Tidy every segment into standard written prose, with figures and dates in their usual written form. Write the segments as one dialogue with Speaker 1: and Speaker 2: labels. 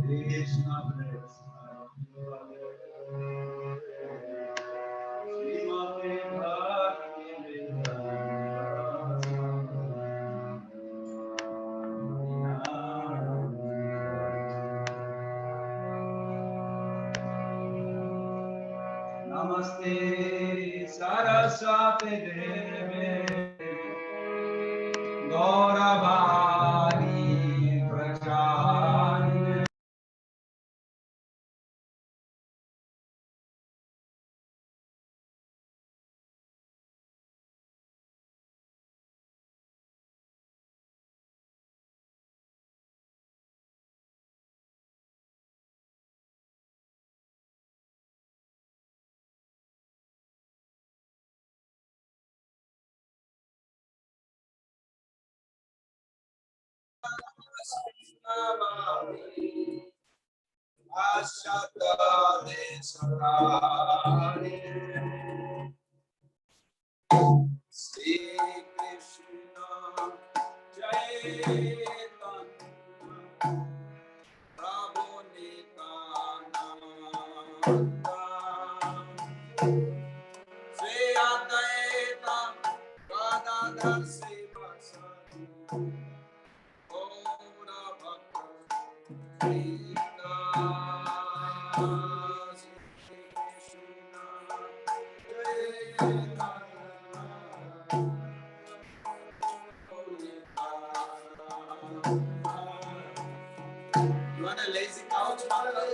Speaker 1: Krishna Srimati Bhakti Namaste Saraswati Deve Gauravani Pracharine Ashadade Sarani Sri Krishna Chaitanya Prabhu Nityananda Sri Advaita Gadadhar Srivasadi Gaura Bhakta Vrinda Sri Krishna Chaitanya You want a lazy couch, Mother?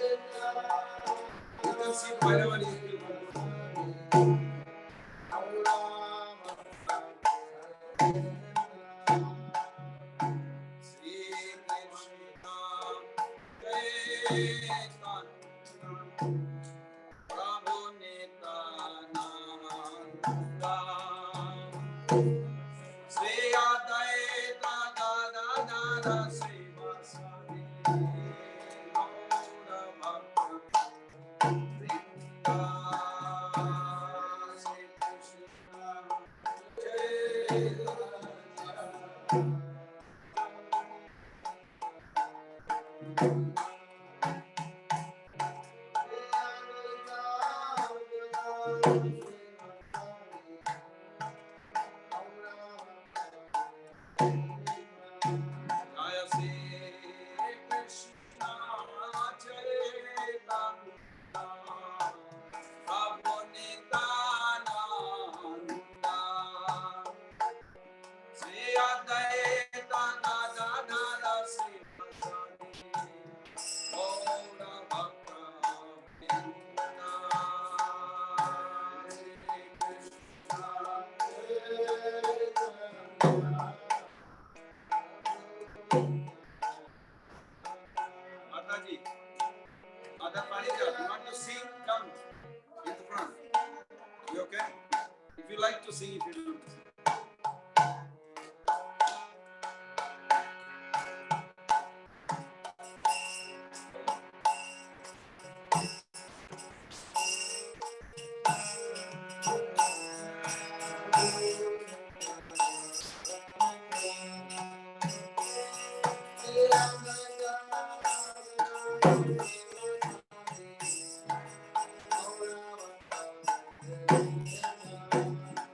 Speaker 1: You can sit wherever you feel. Sri Krishna Chaitanya Prabhu Nityananda Sri Advaita Gadadhara Srivasadi Gaura Bhakta Vrinda Sri Krishna Jaya Sri Krishna Chaitanya Prabhu Nityananda Sri Advaita Gadadhara Srivasadi Gaura Bhakta Vrinda Sri Krishna Mataji, Mother Parija, you want to sing? Come in the front. You okay? If you like to sing, if you don't.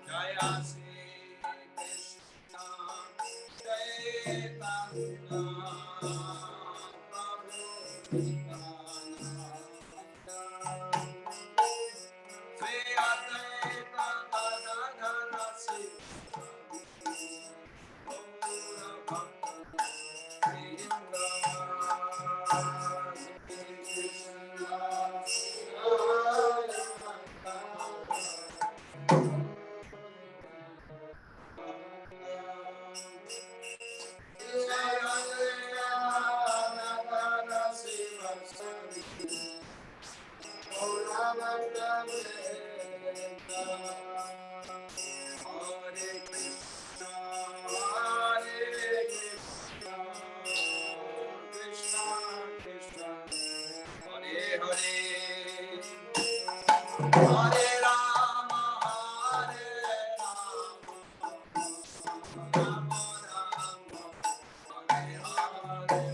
Speaker 1: Jaya Sri Krishna Chaitanya Prabhu Nityananda Sri Advaita Gadadhara Srivasadi Gaura Bhakta Vrinda Sri Krishna Hare Rama, Hare Rama, Rama Rama, Hare Hare.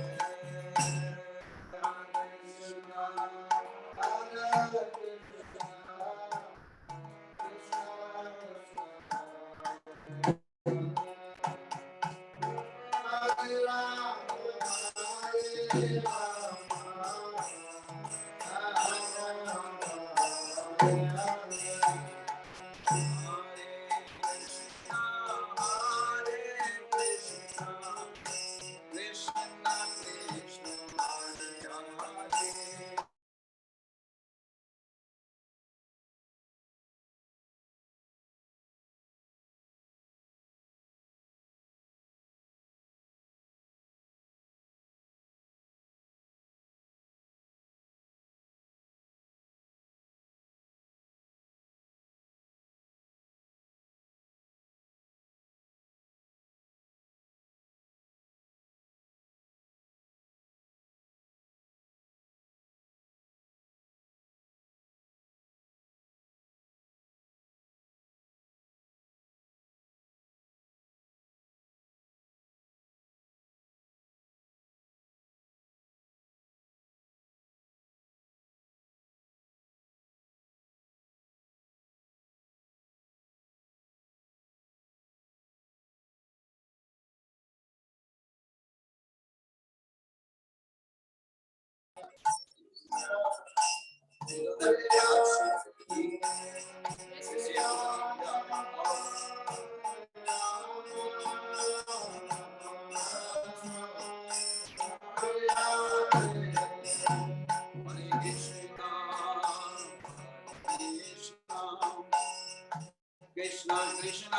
Speaker 1: Krishna Krishna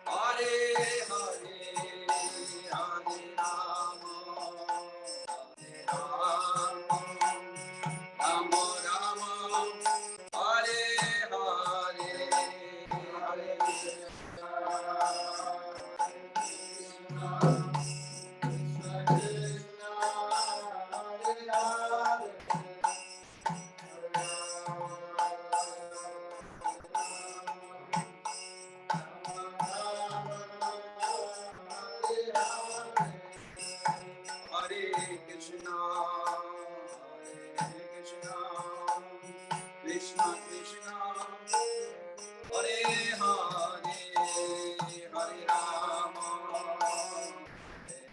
Speaker 1: Hare Hare Hare Rama Rama Rama Rama Hare Hare Hare Krishna Krishna Hare Hare Hare Krishna, Hare Krishna, Krishna Krishna, Hare Hare, Hare Rama,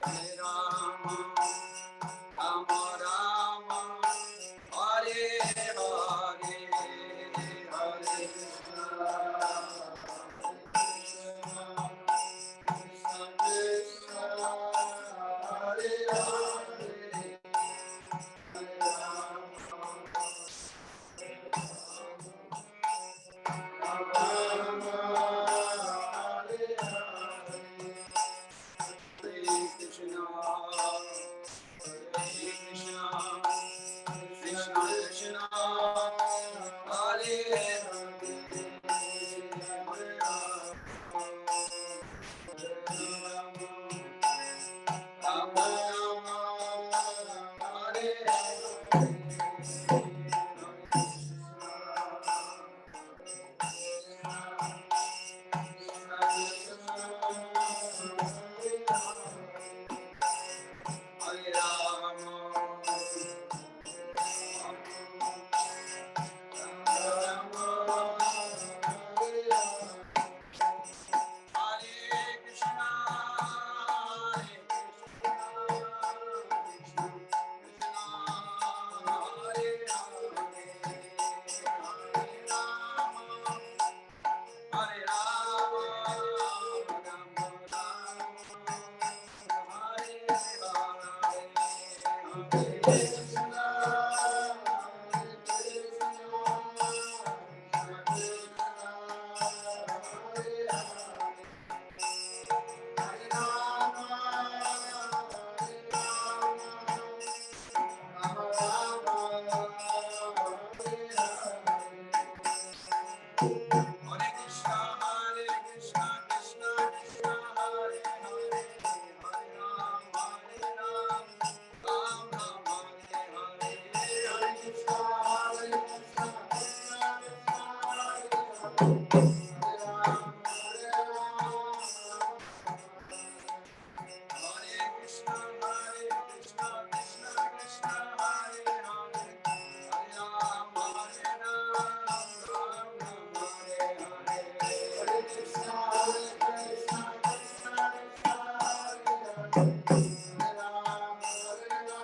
Speaker 1: Hare Rama, Rama Rama, Hare Hare, Hare Krishna, Krishna Krishna, Hare Hare.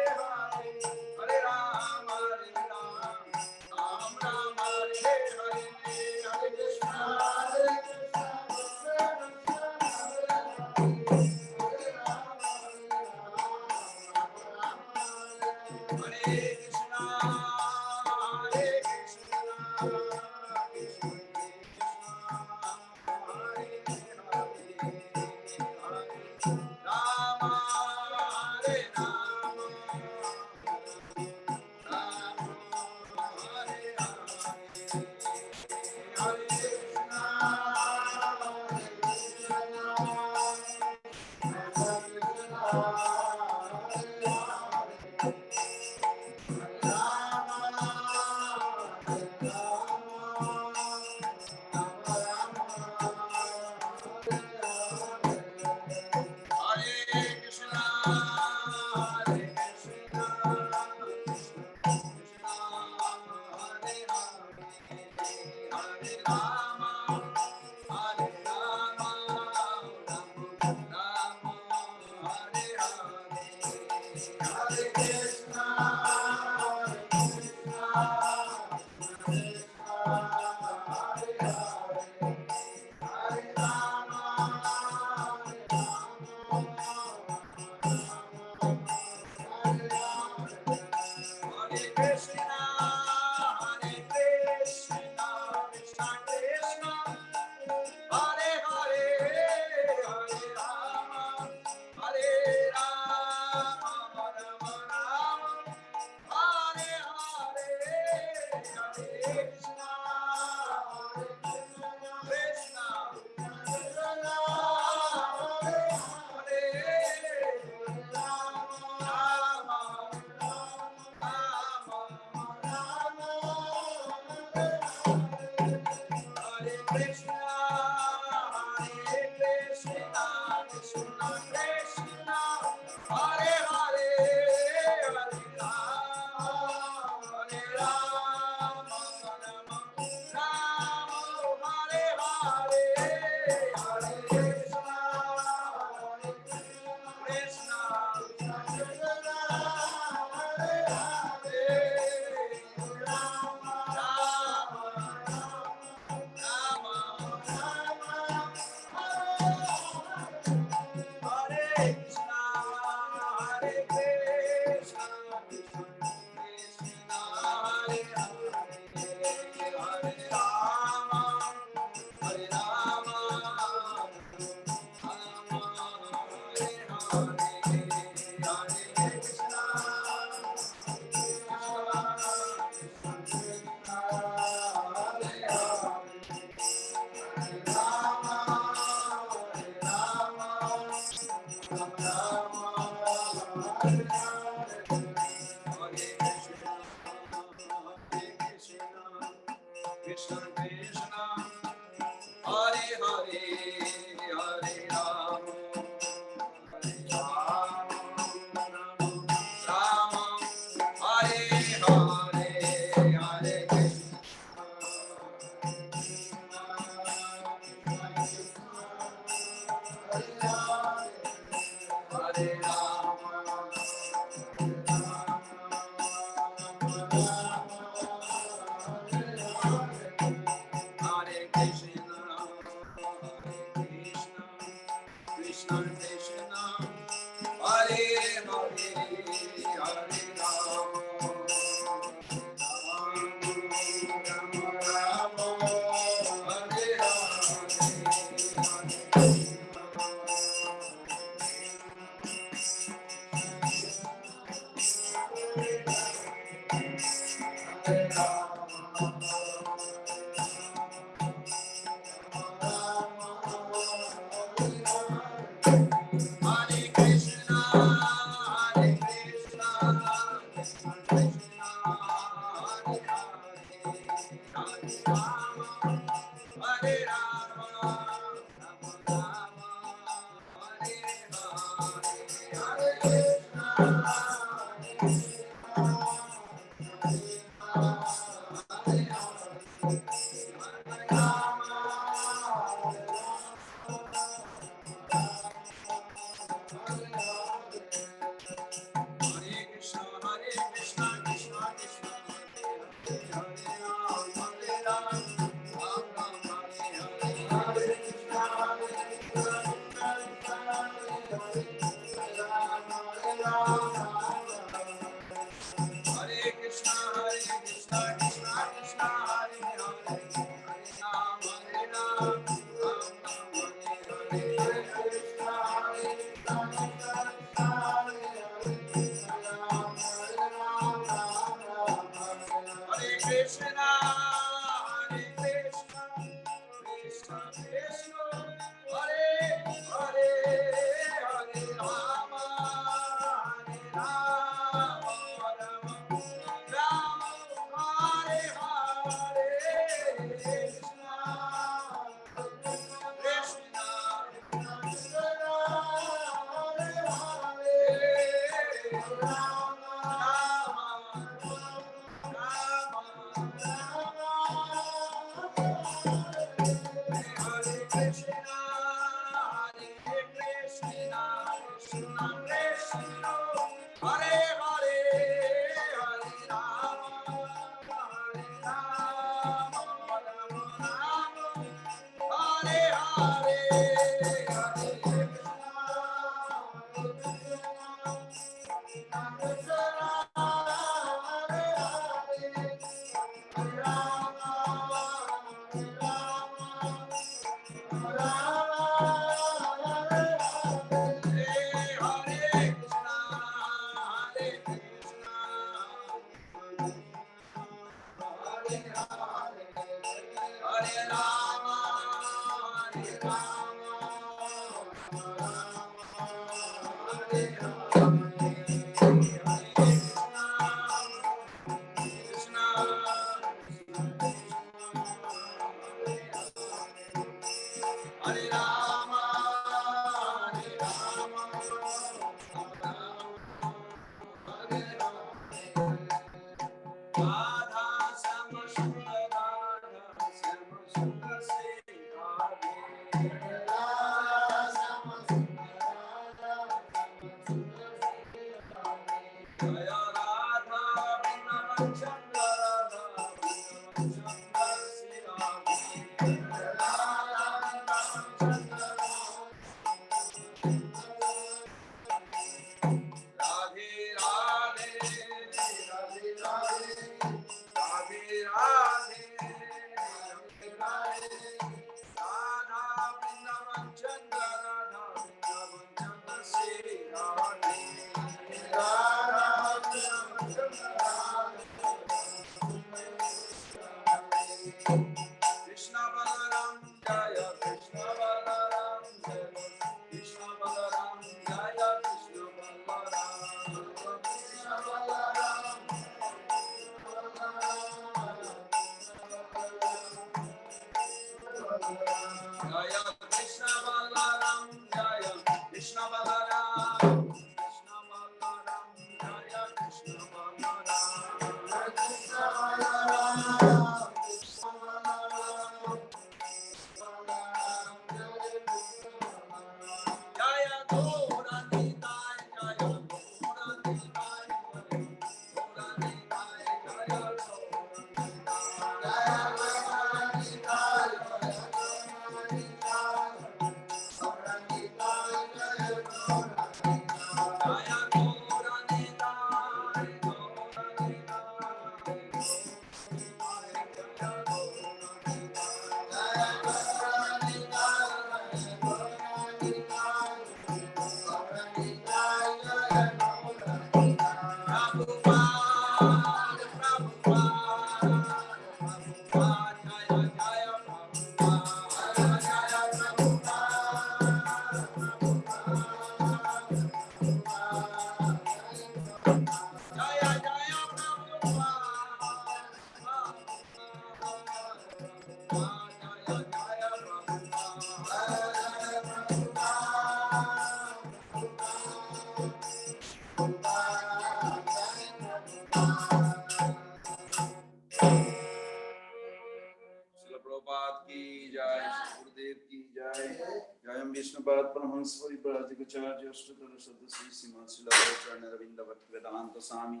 Speaker 1: Viष्णupad Paramahansa Pariparajagochārya Ashtadhara Sadhasi Srimad Srila Prabhupada Ravinda Bhaktivedanta Swami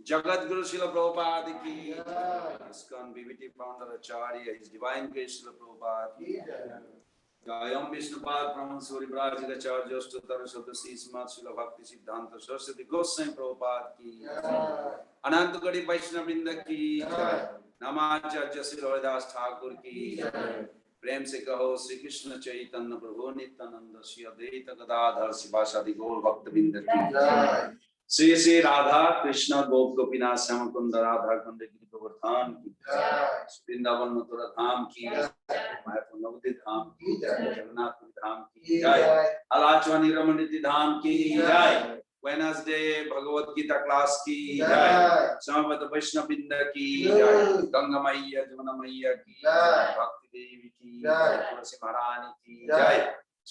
Speaker 1: Jagat Guru Srila Prabhupada ki ISKCON BBT Founder Acharya His Divine Grace Srila Prabhupada ki Jayam Viष्णupad Paramahansa Pariparajagochārya Ashtadhara Sadhasi Srimad Srila Bhakti Siddhanta Saraswati Goswami Prabhupada ki Ananta Gadi Vaishnava Vrinda ki Namacharya Srila Haridas Thakur ki प्रेम से कहो श्री कृष्ण चैतन्य प्रभु नित्यानंद श्री अद्वैत गदाधर शिवासादि गौर भक्त बिंद की श्री श्री राधा कृष्ण गोप गोपीनाथ श्याम कुंद राधा कुंड गिरि गोवर्धन की वृंदावन मथुरा धाम की मायापुर नवद्वीप धाम की जगन्नाथ धाम की जय अलाचवानी रमणीति धाम की जय वेडनेसडे भगवत गीता क्लास की जय समवेत वैष्णव वृंद की जय गंगा मैया जमुना मैया की जय भक्ति देवी की जय तुलसी महारानी की जय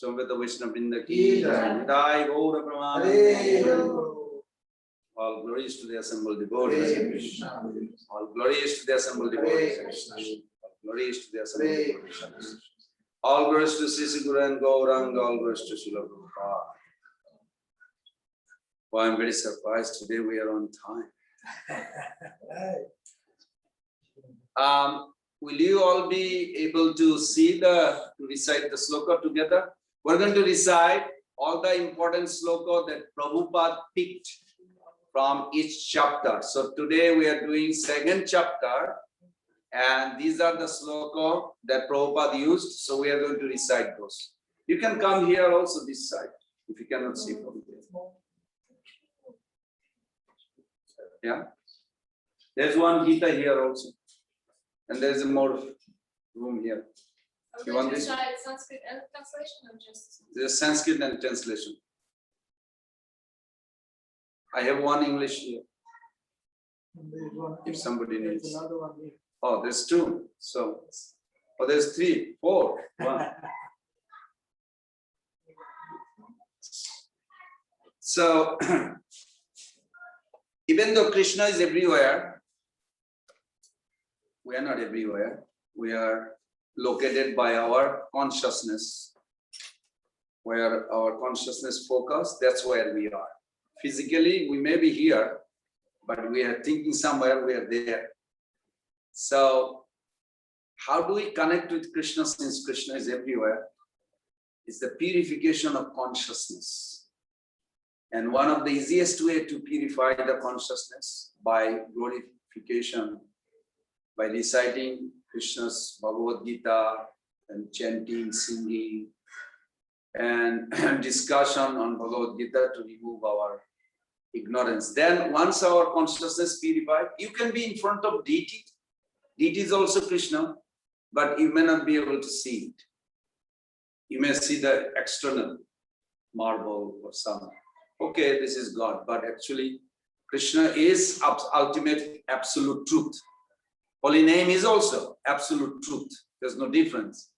Speaker 1: समवेत वैष्णव वृंद की जय निताय गौर प्रमाण All glories to the assembled devotees. All glories to the assembled devotees. All glories to the assembled devotees. All glories to Sri Guru and Gauranga. All glories to Srila Prabhupada. Well, I'm very surprised today we are on time. Will you all be able to recite the sloka together? We're going to recite all the important sloka that Prabhupada picked from each chapter. So today we are doing second chapter, and these are the sloka that Prabhupada used. So we are going to recite those. You can come here also this side if you cannot see from there. Yeah, there's one Gita here also, and there's more room here. You want this?
Speaker 2: Sanskrit and translation or just?
Speaker 1: There's Sanskrit and translation. I have one English here. If somebody needs. Oh, there's two. So, oh, there's three, four, one. So, even though Krishna is everywhere, we are not everywhere. We are located by our consciousness. Where our consciousness focus, that's where we are. Physically, we may be here, but we are thinking somewhere we are there. So, how do we connect with Krishna since Krishna is everywhere? It's the purification of consciousness. And one of the easiest way to purify the consciousness by glorification, by reciting Krishna's Bhagavad Gita and chanting, singing, and discussion on Bhagavad Gita to remove our ignorance. Then once our consciousness purified, you can be in front of deity. Deity is also Krishna, but you may not be able to see it. You may see the external marble or some. Okay, this is God, but actually Krishna is ultimate absolute truth. Holy name is also absolute truth. There's no difference.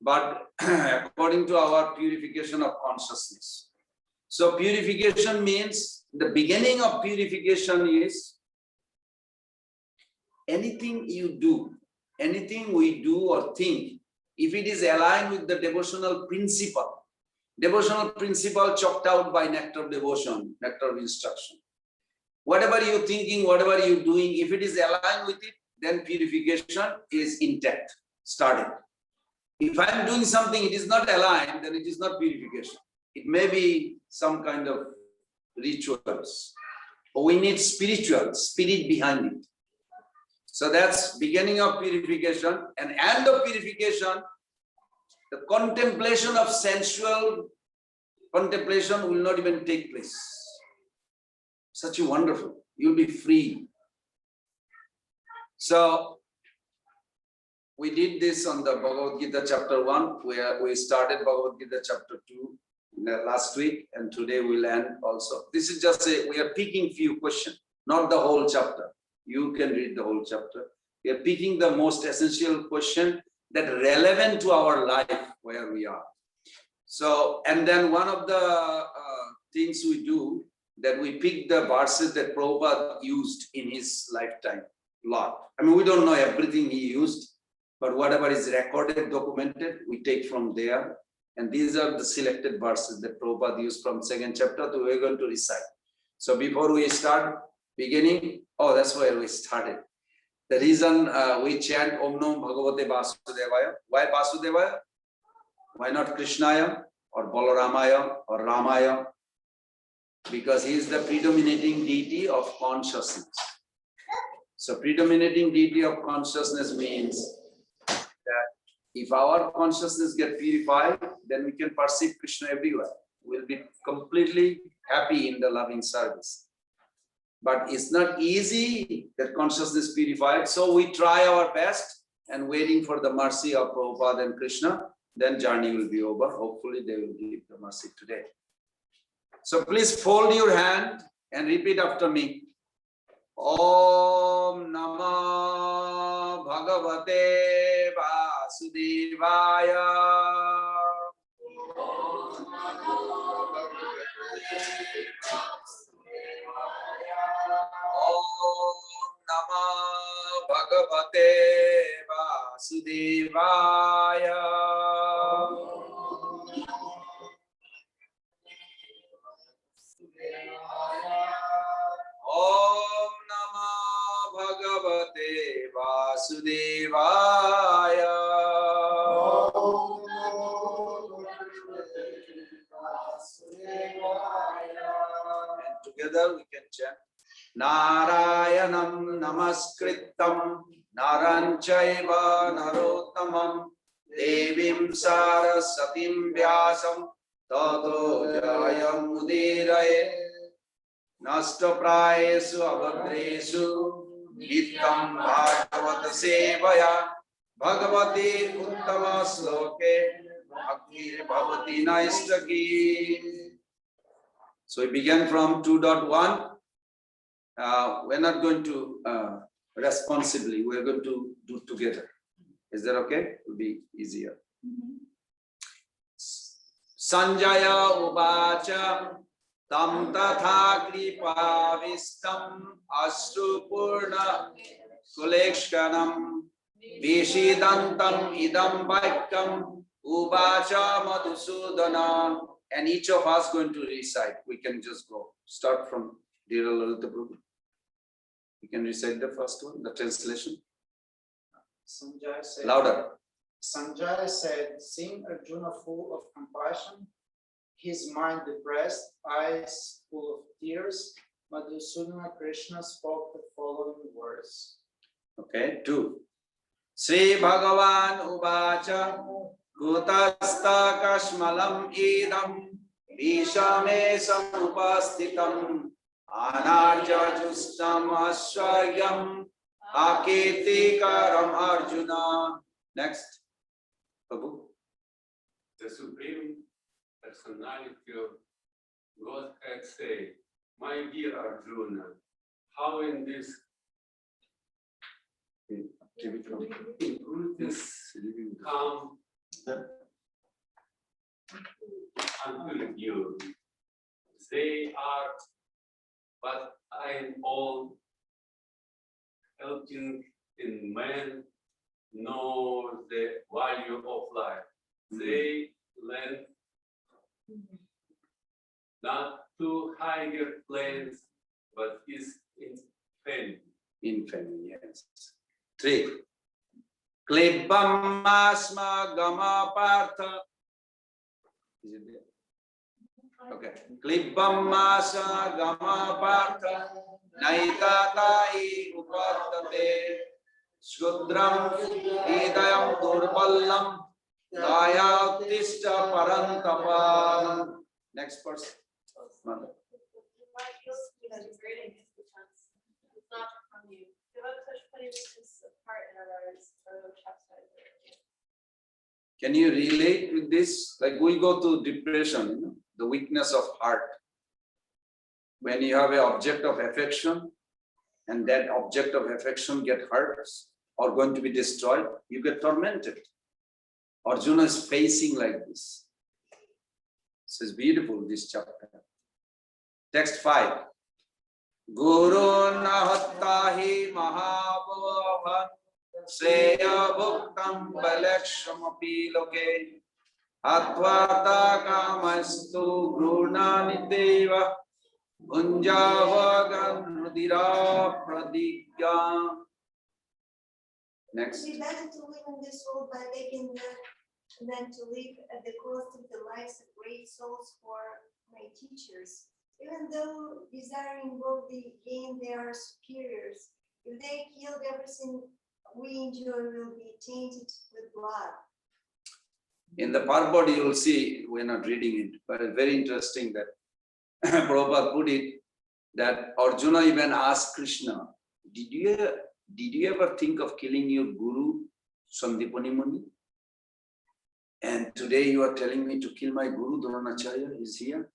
Speaker 1: But according to our purification of consciousness. So purification means, the beginning of purification is anything you do, anything we do or think, if it is aligned with the devotional principle chalked out by nectar of devotion, nectar of instruction. Whatever you're thinking, whatever you're doing, if it is aligned with it, then purification is intact, started. If I'm doing something, it is not aligned, then it is not purification. It may be some kind of rituals. Or we need spirit behind it. So that's beginning of purification. And end of purification, the contemplation of sensual contemplation will not even take place. Such a wonderful, you'll be free. So, we did this on the Bhagavad Gita chapter 1, where we started Bhagavad Gita chapter 2 last week, and today we'll end also. This is just we are picking few questions, not the whole chapter. You can read the whole chapter. We are picking the most essential question that relevant to our life where we are. So, and then one of the things we do, that we pick the verses that Prabhupada used in his lifetime a lot. I mean, we don't know everything he used, but whatever is recorded, documented, we take from there. And these are the selected verses that Prabhupada used from second chapter that we're going to recite. So before we start beginning, oh, that's where we started. The reason we chant Om Nam Bhagavate Vasudevaya. Why Vasudevaya? Why not Krishnaya or Balaramaya or Ramaya? Because he is the predominating deity of consciousness. So predominating deity of consciousness means that If our consciousness get purified, then we can perceive Krishna everywhere. We'll be completely happy in the loving service. But it's not easy that consciousness purified. So we try our best and waiting for the mercy of Prabhupada and Krishna. Then journey will be over. Hopefully they will give the mercy today. So please fold your hand and repeat after me. Om Namah Bhagavate Vasudevaya. Om Namah Bhagavate Vasudevaya. Om Namah Bhagavate Vasudevaya. And together we can chant Narayanam Namaskritam Naranchaiva Narottamam Devim Sarasatim Vyasam Tato Jayam Mudiraye Nastaprayesu Abhadresu Nityam Bhagavata Sevaya Bhagavati Uttama Sloke Bhaktir Bhavati Naistaki. So we began from 2.1. We're not going to responsibly, we're going to do together. Is that okay? It will be easier. Sanjaya Uvacha Tam Tatha Kripavistam Ashrupurna Kulekshkanam Vishidantam Idam Vaikam Uvacha Madhusudana. And each of us going to recite. We can just go. Start from Dhira Lalita Prabhu. You can recite the first one, the translation.
Speaker 3: Sanjay said,
Speaker 1: Louder.
Speaker 3: Sanjay said, seeing Arjuna full of compassion, his mind depressed, eyes full of tears, Madhusudana Krishna spoke the following words.
Speaker 1: Okay, 2. Sri Bhagavan Uvacha Kutasta Kashmalam Idam Vishame Samupastitam Anarja Justam Ashwaryam Akirtikaram Arjuna. Next. Prabhu.
Speaker 4: The Supreme Personality of Godhead say, my dear Arjuna, how in this come unto you? They are, but I am all helping in man know the value of life. They learn not to higher planes, but is infinity.
Speaker 1: Infinity, yes. 3. Klibam Asma Gama Partha. Is it there? Okay. Klibam Asma Gama Partha Naitatai Upadate Shudram Idayam Durballam Dayatista Parantapa. Next person. Mother.
Speaker 2: That is great. It's not from you. Is a part in our chapter.
Speaker 1: Can you relate with this? Like we go to depression, you know, the weakness of heart. When you have an object of affection and that object of affection get hurt or going to be destroyed, you get tormented. Arjuna is facing like this. This is beautiful, this chapter. Text 5. Guru nahattahi mahabhavan Shreya bhuktam balakshamapi loke Atvarta kamastu grunaniteva Unjavagan rudira pradigya. Next.
Speaker 5: It would be better to live in this world by taking than to live at the cost of the lives of great souls who are my teachers. Even though desiring worldly gain, they are superiors. If they killed, everything we enjoy will be tainted with blood.
Speaker 1: In the purport, you will see, we're not reading it, but it's very interesting that Prabhupada put it, that Arjuna even asked Krishna, did you ever think of killing your guru, Sandipani Muni? And today you are telling me to kill my guru, Dronacharya is here.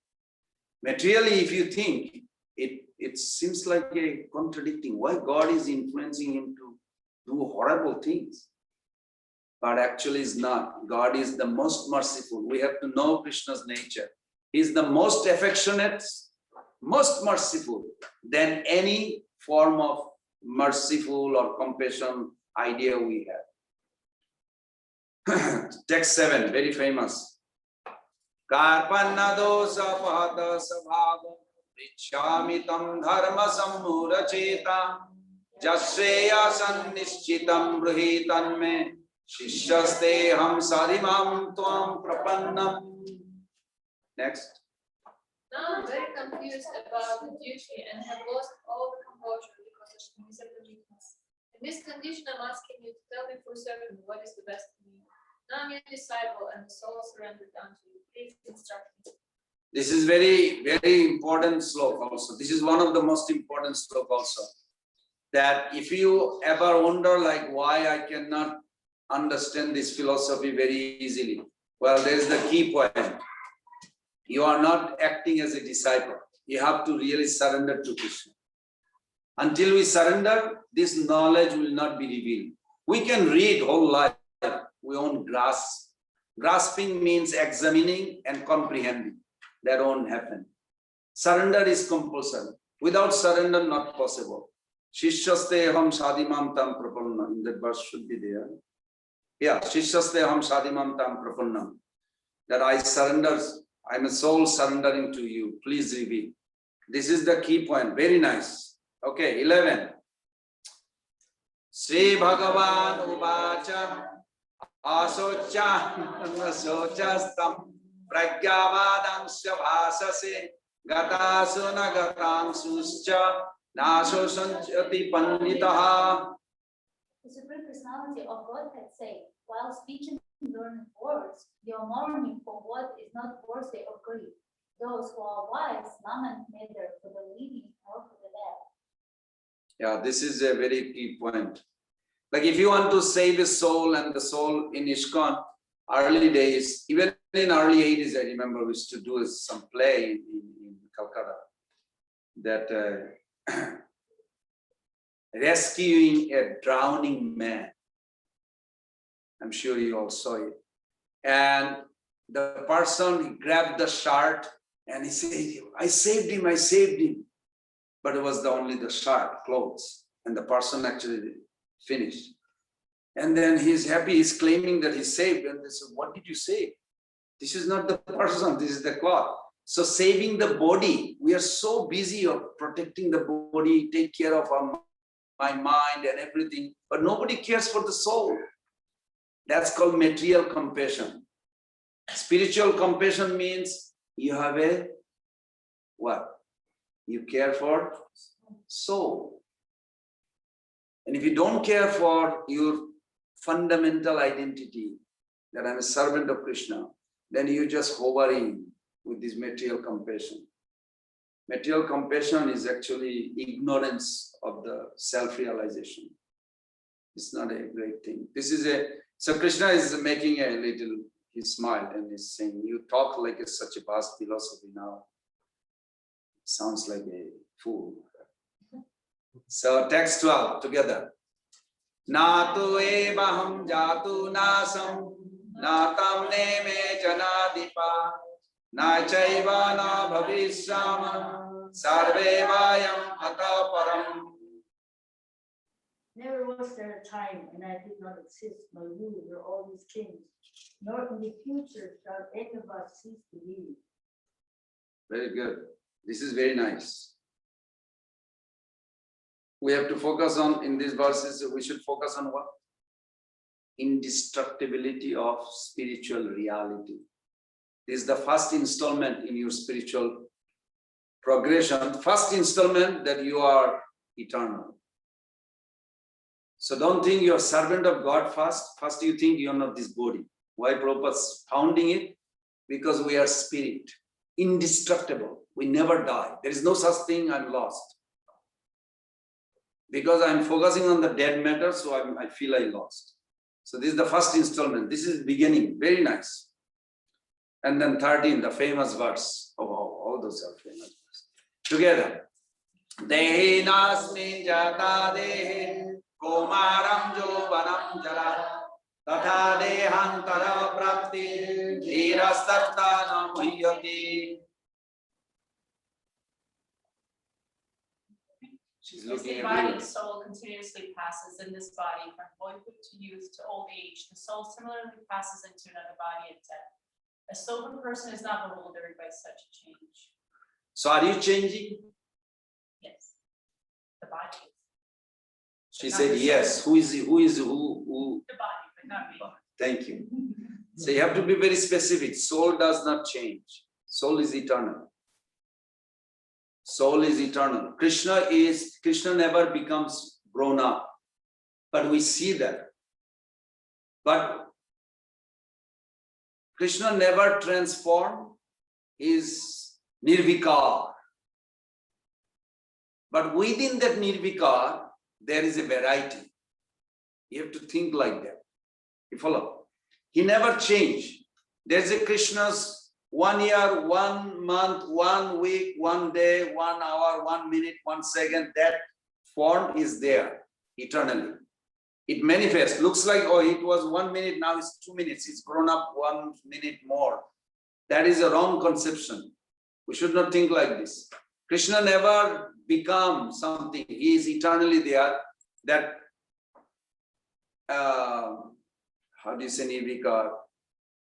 Speaker 1: Materially, if you think, it seems like a contradicting. Why God is influencing him to do horrible things? But actually is not. God is the most merciful. We have to know Krishna's nature. He is the most affectionate, most merciful than any form of merciful or compassion idea we have. Text 7, very famous. Karpanna dosa pahata sabhava Richami tam dharma sammura cheta Jasreya sannischitam bruhitan me Shishyaste ham sadimam tvam prapannam. Next.
Speaker 2: Now I'm very confused about the duty and have lost all the composure because of miserable weakness. In this condition, I'm asking you to tell me for certain what is the best for me. Now I'm your disciple and the soul surrendered unto you. Please instruct me.
Speaker 1: This is very, very important sloka also. This is one of the most important sloka also. That if you ever wonder like why I cannot understand this philosophy very easily, well, there is the key point. You are not acting as a disciple. You have to really surrender to Krishna. Until we surrender, this knowledge will not be revealed. We can read whole life, we won't grasp. Grasping means examining and comprehending. That won't happen. Surrender is compulsory. Without surrender, not possible. Shishyaste aham sadimam tam prapanna. In that verse should be there. Yeah, Shishyaste aham sadimam tam prapanna. That I surrender, I'm a soul surrendering to you. Please reveal. This is the key point. Very nice. Okay, 11. Sri Bhagavan Uvacha Asocha Nasochastam Pragyavadangsya Bhasase Gatasuna Gatangsuscha Naso Sanchati Panditaha.
Speaker 6: The Supreme Personality of Godhead said, while speaking learned words, you are mourning for what is not worthy of grief. Those who are wise lament neither for the living nor for the dead.
Speaker 1: Yeah, this is a very key point. Like if you want to save a soul, and the soul in ISKCON, early days, even in early 80s, I remember we used to do some play in Calcutta, that rescuing a drowning man. I'm sure you all saw it. And the person grabbed the shirt and he said, I saved him, I saved him. But it was only the shirt, clothes. And the person actually finished. And then he's happy, he's claiming that he's saved. And they said, what did you save? This is not the person, this is the cloth. So saving the body, we are so busy of protecting the body, take care of my mind and everything, but nobody cares for the soul. That's called material compassion. Spiritual compassion means you have a what? You care for soul. And if you don't care for your fundamental identity, that I'm a servant of Krishna, then you're just hovering with this material compassion. Material compassion is actually ignorance of the self-realization. It's not a great thing. So Krishna is making a little, he smiled and he's saying, you talk like it's such a vast philosophy now. Sounds like a fool. So text 12 together. Natu evaham jatu nasam natam neme janadipa na chaiva na bhavishyama sarve vayam ata param.
Speaker 7: Never was there a time when I did not exist, nor rule over all these kings, nor in the future shall any of us cease to be.
Speaker 1: Very good. This is very nice. We have to focus on, in these verses, we should focus on what? Indestructibility of spiritual reality. This is the first installment in your spiritual progression. First installment that you are eternal. So don't think you're servant of God first. First you think you're not this body. Why Prabhupada's founding it? Because we are spirit, indestructible. We never die. There is no such thing, I'm lost. Because I'm focusing on the dead matter, so I feel I lost. So this is the first installment. This is beginning, very nice. And then 13, the famous verse. Oh, all those are famous verses. Together. Dehi nasmin jata dehi komaram jovanam jala tatha dehantara prapti dhirastatta namuhyati. She's
Speaker 8: As
Speaker 1: looking
Speaker 8: the
Speaker 1: at
Speaker 8: body
Speaker 1: me.
Speaker 8: and soul continuously passes in this body from boyhood to youth to old age, the soul similarly passes into another body at death. A sober person is not bewildered by such a change.
Speaker 1: So are you changing?
Speaker 8: Yes. The body is.
Speaker 1: She said yes. Who?
Speaker 8: The body, but not me.
Speaker 1: Thank you. So you have to be very specific. Soul does not change. Soul is eternal. Soul is eternal. Krishna never becomes grown up. But we see that. But Krishna never transformed. Is nirvikar. But within that nirvikar, there is a variety. You have to think like that. You follow? He never changed. There's a Krishna's 1 year, 1 month, 1 week, 1 day, 1 hour, 1 minute, 1 second. That form is there eternally. It manifests. Looks like, oh, it was 1 minute, now it's 2 minutes. It's grown up 1 minute more. That is a wrong conception. We should not think like this. Krishna never becomes something. He is eternally there. That, how do you say nirvikar?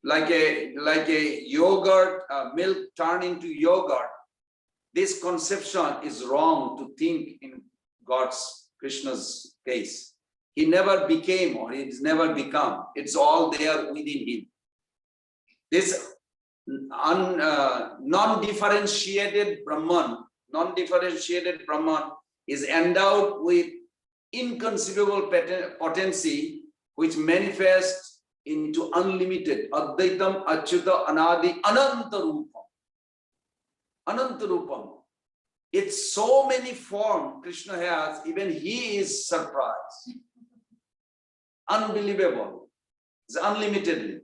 Speaker 1: Like a yogurt, milk turned into yogurt. This conception is wrong to think in Krishna's case. He never became or he's never become. It's all there within him. This non-differentiated Brahman is endowed with inconceivable potency which manifests into unlimited Advaitam Achyuta Anadi Ananta Rupam. Ananta Rupam. It's so many forms Krishna has, even he is surprised. Unbelievable. It's unlimitedly.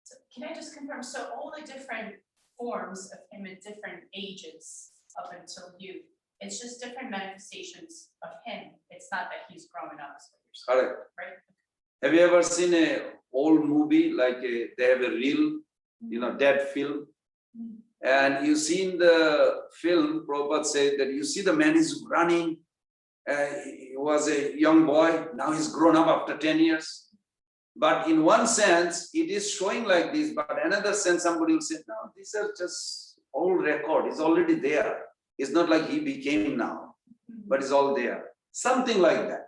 Speaker 8: So can I just confirm, so all the different forms of him at different ages up until youth, it's just different manifestations of him. It's not that he's growing up, is what you're saying,
Speaker 1: Correct.
Speaker 8: right?
Speaker 1: Have you ever seen an old movie like they have a reel, dead film? And you see in the film, Prabhupada said that you see the man is running. He was a young boy, now he's grown up after 10 years. But in one sense, it is showing like this, but another sense, somebody will say, no, these are just old record. It's already there. It's not like he became now, but it's all there. Something like that.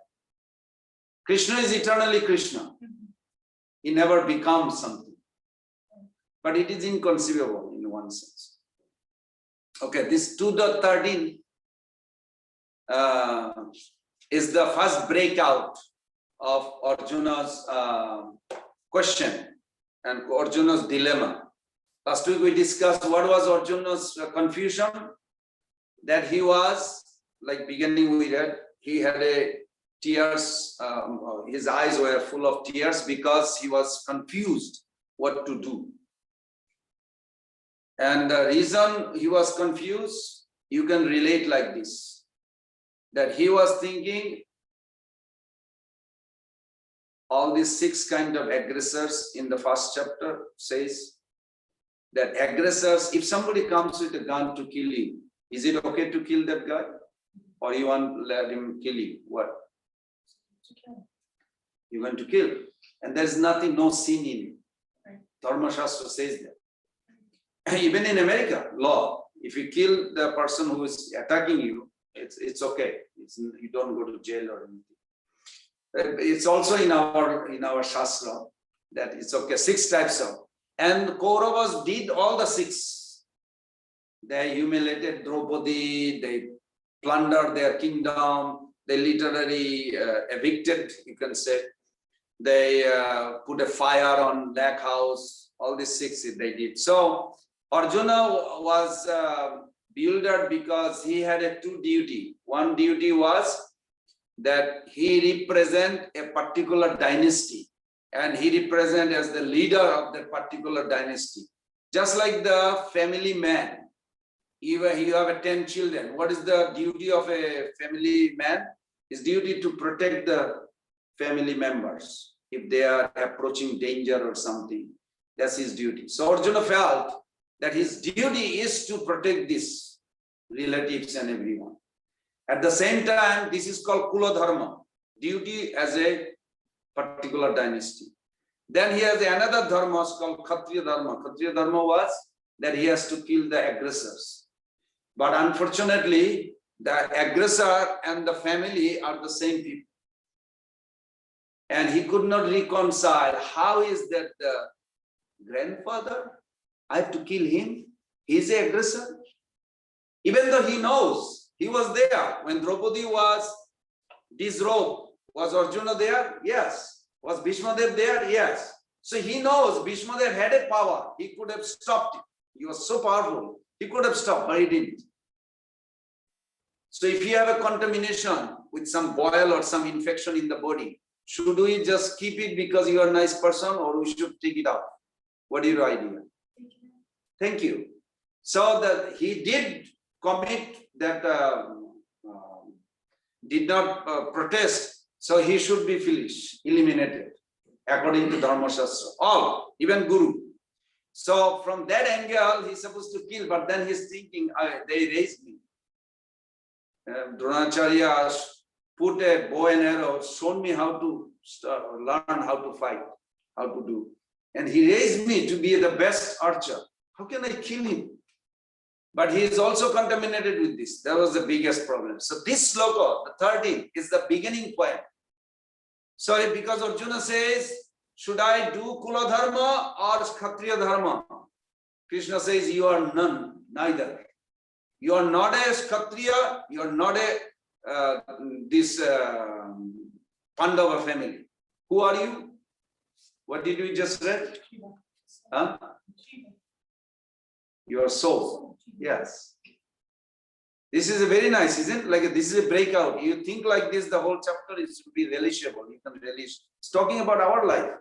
Speaker 1: Krishna is eternally Krishna. He never becomes something. But it is inconceivable in one sense. Okay, this 2.13 is the first breakout of Arjuna's question and Arjuna's dilemma. Last week we discussed what was Arjuna's confusion. That he was, like beginning we read, he had tears, his eyes were full of tears because he was confused what to do. And the reason he was confused, you can relate like this, that he was thinking all these 6 kind of aggressors in the first chapter says that aggressors, if somebody comes with a gun to kill you, is it okay to kill that guy? Or you want to let him kill you? What? You're going to kill. And there's nothing, no sin in it. Dharma Shastra says that. Even in America, law, if you kill the person who is attacking you, it's okay. You don't go to jail or anything. It's also in our Shastra that it's okay. 6 types of. And Kauravas did all the 6. They humiliated Draupadi, they plundered their kingdom, they literally evicted, you can say. they put a fire on Lake House, all these 6 they did. So Arjuna was bewildered because he had a 2 duty. One duty was that he represent a particular dynasty and he represent as the leader of that particular dynasty. Just like the family man, you have 10 children. What is the duty of a family man? His duty to protect the family members if they are approaching danger or something. That's his duty. So Arjuna felt that his duty is to protect these relatives and everyone. At the same time, this is called Kula Dharma, duty as a particular dynasty. Then he has another dharma called Kshatriya Dharma. Kshatriya Dharma was that he has to kill the aggressors. But unfortunately, the aggressor and the family are the same people. And he could not reconcile. How is that the grandfather? I have to kill him. He's the aggressor. Even though he knows, he was there when Draupadi was disrobed. Was Arjuna there? Yes. Was Bhishma Dev there? Yes. So he knows Bhishma Dev had a power. He could have stopped it. He was so powerful. He could have stopped, but he didn't. So if you have a contamination with some boil or some infection in the body, should we just keep it because you are a nice person, or we should take it out? What is your idea? Thank you. So that he did commit that, did not protest, so he should be eliminated according to Dharma Shastra. All, even Guru. So from that angle, he's supposed to kill, but then he's thinking, they raised me. Dronacharya put a bow and arrow, shown me how to learn how to fight, how to do. And he raised me to be the best archer. How can I kill him? But he is also contaminated with this. That was the biggest problem. So this sloka, the 13, is the beginning point. So because Arjuna says, should I do Kula Dharma or Kshatriya Dharma? Krishna says, you are none, neither. You are not a Kshatriya, you are not a Pandava family. Who are you? What did we just read? Huh? Your soul. Yes. This is a very nice, isn't it? Like this is a breakout. You think like this, the whole chapter is to be relishable. You can relish. It's talking about our life.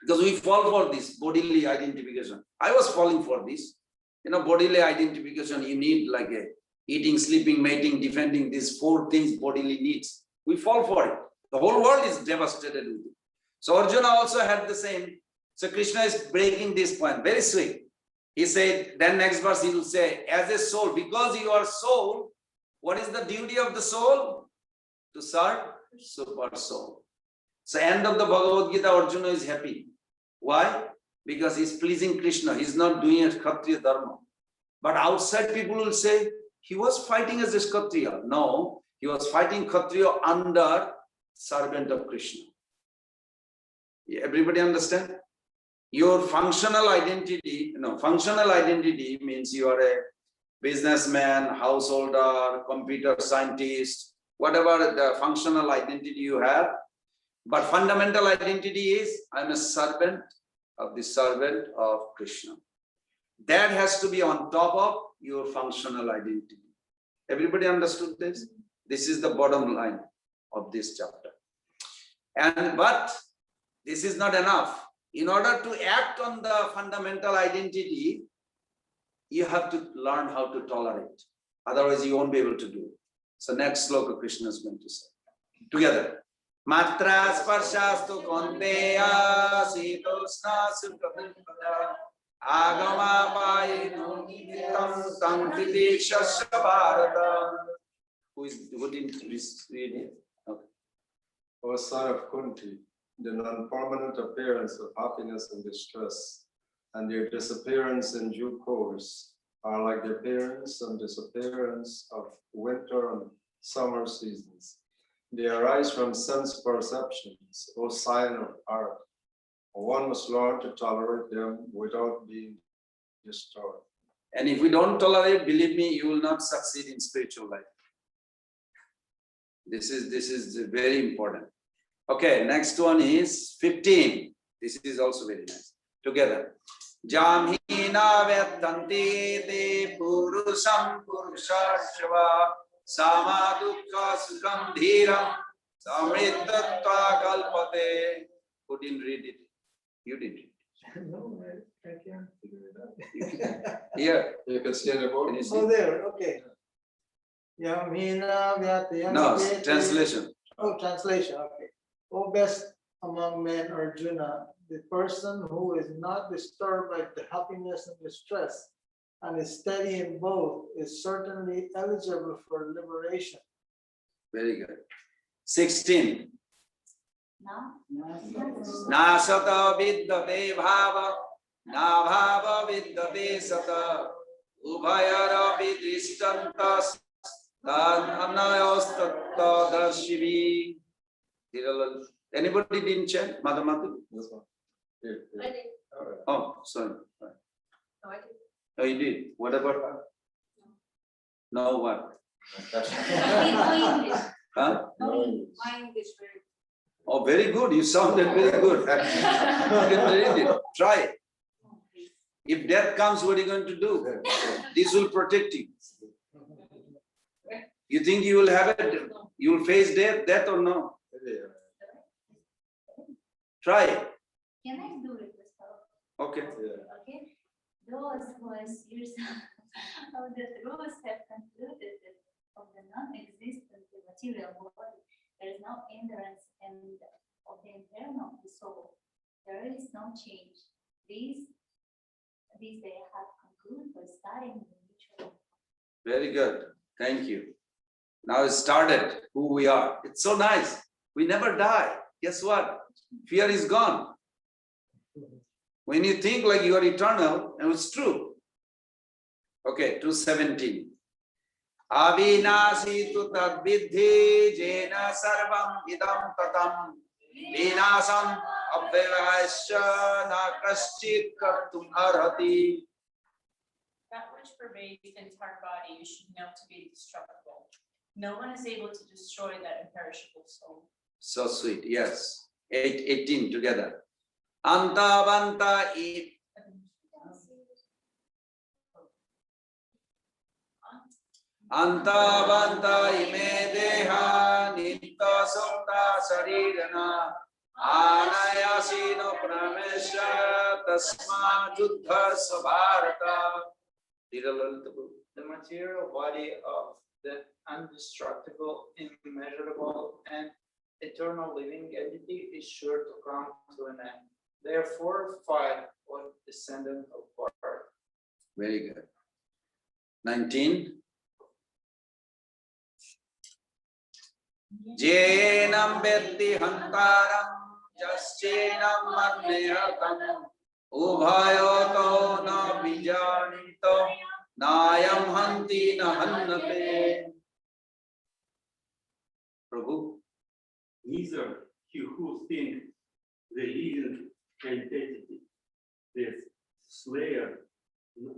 Speaker 1: Because we fall for this bodily identification. I was falling for this. You know, bodily identification, you need like a eating, sleeping, mating, defending, these 4 things bodily needs. We fall for it. The whole world is devastated with it. So Arjuna also had the same. So Krishna is breaking this point. Very sweet. He said, then next verse he will say, as a soul, because you are soul, what is the duty of the soul? To serve super soul. So end of the Bhagavad Gita, Arjuna is happy. Why? Because he's pleasing Krishna. He's not doing a Kshatriya Dharma. But outside people will say, he was fighting as a Kshatriya. No, he was fighting Kshatriya under servant of Krishna. Everybody understand? Your functional identity, functional identity means you are a businessman, householder, computer scientist, whatever the functional identity you have. But fundamental identity is, I'm a servant of the servant of Krishna. That has to be on top of your functional identity. Everybody understood this? This is the bottom line of this chapter. But this is not enough. In order to act on the fundamental identity, you have to learn how to tolerate. Otherwise, you won't be able to do it. So next sloka Krishna is going to say. Together. Matra sparshastu konteya sitosna sukhapada agama payino nitam tam tidikshasya bharata. Who didn't read it? Okay.
Speaker 9: O son of Kunti, the non-permanent appearance of happiness and distress, and their disappearance in due course, are like the appearance and disappearance of winter and summer seasons. They arise from sense perceptions, O sign of art. One must learn to tolerate them without being destroyed.
Speaker 1: And if we don't tolerate, believe me, you will not succeed in spiritual life. This is very important. Okay, next one is 15. This is also very nice. Together. Jamhina vetanti te purusham purushashva sama dukkha sukham dhiram samritatva kalpate. Who didn't read it? You did.
Speaker 3: No, I can't figure it out.
Speaker 1: Here.
Speaker 9: You can see the book.
Speaker 1: Can you see?
Speaker 3: Oh, there, okay. Yamhina vyatayam.
Speaker 1: No, translation.
Speaker 3: Oh, translation, okay. O best among men, Arjuna, the person who is not disturbed by the happiness and distress and is steady in both is certainly eligible for liberation.
Speaker 1: Very good. 16.
Speaker 6: Now,
Speaker 1: Nasata vidyate bhava, na bhava vidyate sata, ubhayara vidishtantas, tad anayostatta darshivi. Anybody didn't chant? Madhamatu?
Speaker 9: This one. Here, here.
Speaker 2: I did.
Speaker 9: All right.
Speaker 1: Oh, sorry.
Speaker 2: No, I did.
Speaker 1: Oh, you did. What about her? No, what?
Speaker 6: no English.
Speaker 1: Huh?
Speaker 9: No English.
Speaker 2: My English very.
Speaker 1: Oh, very good. You sounded very good. You can read it. Try it. If death comes, what are you going to do? This will protect you. You think you will have it? You will face death or no?
Speaker 9: Yeah.
Speaker 1: Try it.
Speaker 6: Can I do it this time?
Speaker 1: Okay.
Speaker 9: Yeah.
Speaker 6: Okay, those who are serious of the truth have concluded that of the non-existent material body, there is no hindrance, and of the internal of the soul, there is no change. These they have concluded by studying the nature of.
Speaker 1: Very good. Thank you. Now it started who we are. It's so nice. We never die. Guess what? Fear is gone. When you think like you are eternal, and it's true. Okay, 217. Avinasi tu tad vidhi jena sarvam idam tatam vinasam abhyayasya na kaschit kartum arhati.
Speaker 8: That which pervades the entire body you should know to be indestructible. No one is able to destroy that imperishable soul.
Speaker 1: So sweet, yes. 18 together. Antavanta it. Antavanta ime deha nitya sukta sarirana anayasino pramesha tasma juddha sabharata.
Speaker 3: The material body of the indestructible, immeasurable, and eternal living entity is sure to come to an end. Therefore, fight, O descendant of Bharat.
Speaker 1: Very good. 19. Jenam vetti hantaram jaschenam mannehatam ubhayoto na vijanito nayam hanti na hannate. Prabhu.
Speaker 10: Neither he who thinks the living entity, the slayer,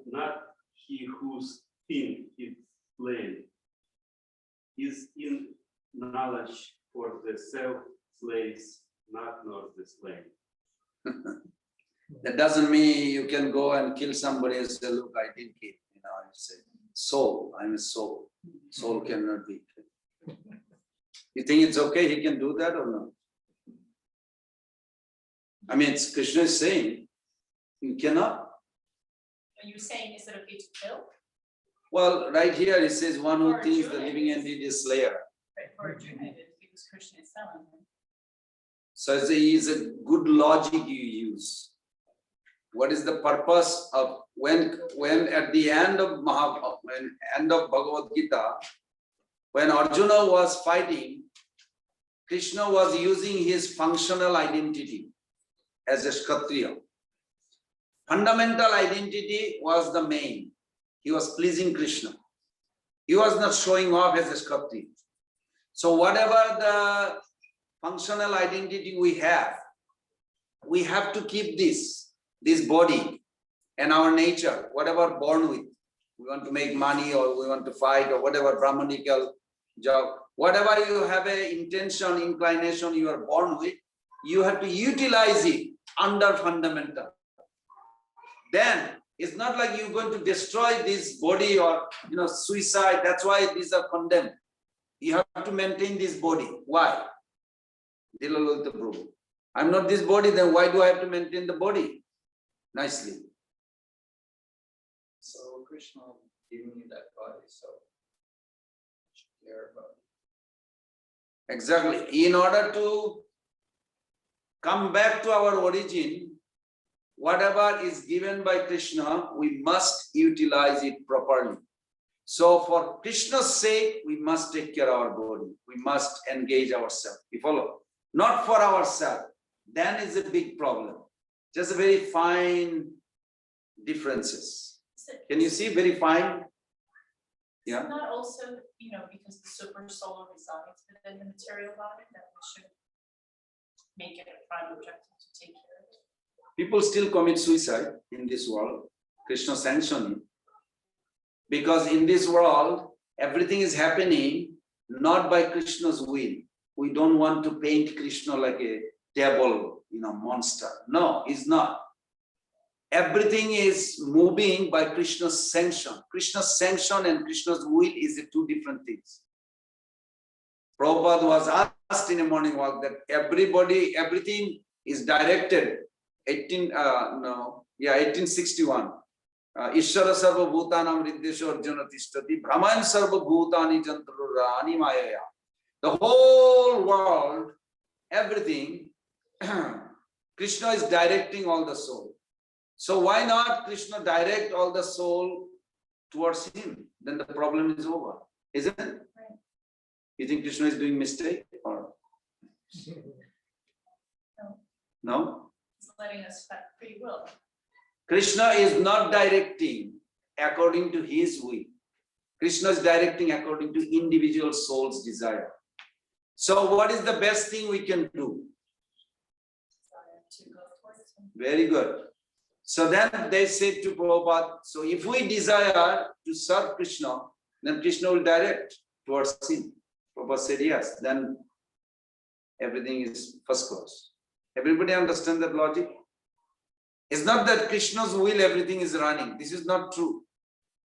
Speaker 10: not he who thinks it slain, is in knowledge for the self slays, not nor the slain.
Speaker 1: That doesn't mean you can go and kill somebody and say, look, I didn't kill. You know, I say, soul, I'm a soul. Soul cannot be killed. You think it's okay, he can do that or no? I mean, Krishna is saying, you cannot.
Speaker 8: Are you saying, is it okay to kill?
Speaker 1: Well, right here it says, one who thinks the living entity is slayer.
Speaker 8: Right, for Arjuna, it is because Krishna is telling him.
Speaker 1: So it's a good logic you use. What is the purpose of when at the end of Bhagavad Gita, when Arjuna was fighting, Krishna was using his functional identity as a Kshatriya. Fundamental identity was the main. He was pleasing Krishna. He was not showing off as a Kshatriya. So whatever the functional identity we have to keep this body and our nature, whatever born with. We want to make money or we want to fight or whatever Brahmanical job. Whatever you have a intention, inclination you are born with, you have to utilize it under fundamental. Then it's not like you're going to destroy this body or suicide. That's why these are condemned. You have to maintain this body. Why? I'm not this body, then why do I have to maintain the body? Nicely.
Speaker 3: So Krishna giving you that body, so you should care about it.
Speaker 1: Exactly. In order to come back to our origin, whatever is given by Krishna, we must utilize it properly. So for Krishna's sake, we must take care of our body. We must engage ourselves. You follow? Not for ourselves. Then is a big problem. Just very fine differences. Can you see very fine? Yeah.
Speaker 8: It's not also, because the super soul resides within the material body, that we should make it a prime objective to take care of it.
Speaker 1: People still commit suicide in this world. Krishna sanctioned it. Because in this world, everything is happening not by Krishna's will. We don't want to paint Krishna like a devil, monster. No, he's not. Everything is moving by Krishna's sanction. Krishna's sanction and Krishna's will is two different things. Prabhupada was asked in a morning walk that everything is directed. 1861. Ishvara sarva bhutanam riddesho arjuna tishtati brahman sarva bhutani jantrurani mayaya. The whole world, everything, Krishna is directing all the soul. So why not Krishna direct all the soul towards him? Then the problem is over, isn't it? You think Krishna is doing mistake or no?
Speaker 8: He's letting us have free will.
Speaker 1: Krishna is not directing according to his will. Krishna is directing according to individual soul's desire. So what is the best thing we can do?
Speaker 8: To go towards him.
Speaker 1: Very good. So then they said to Prabhupada, so if we desire to serve Krishna, then Krishna will direct towards him. Prabhupada said yes, then everything is first class. Everybody understand that logic? It's not that Krishna's will everything is running. This is not true.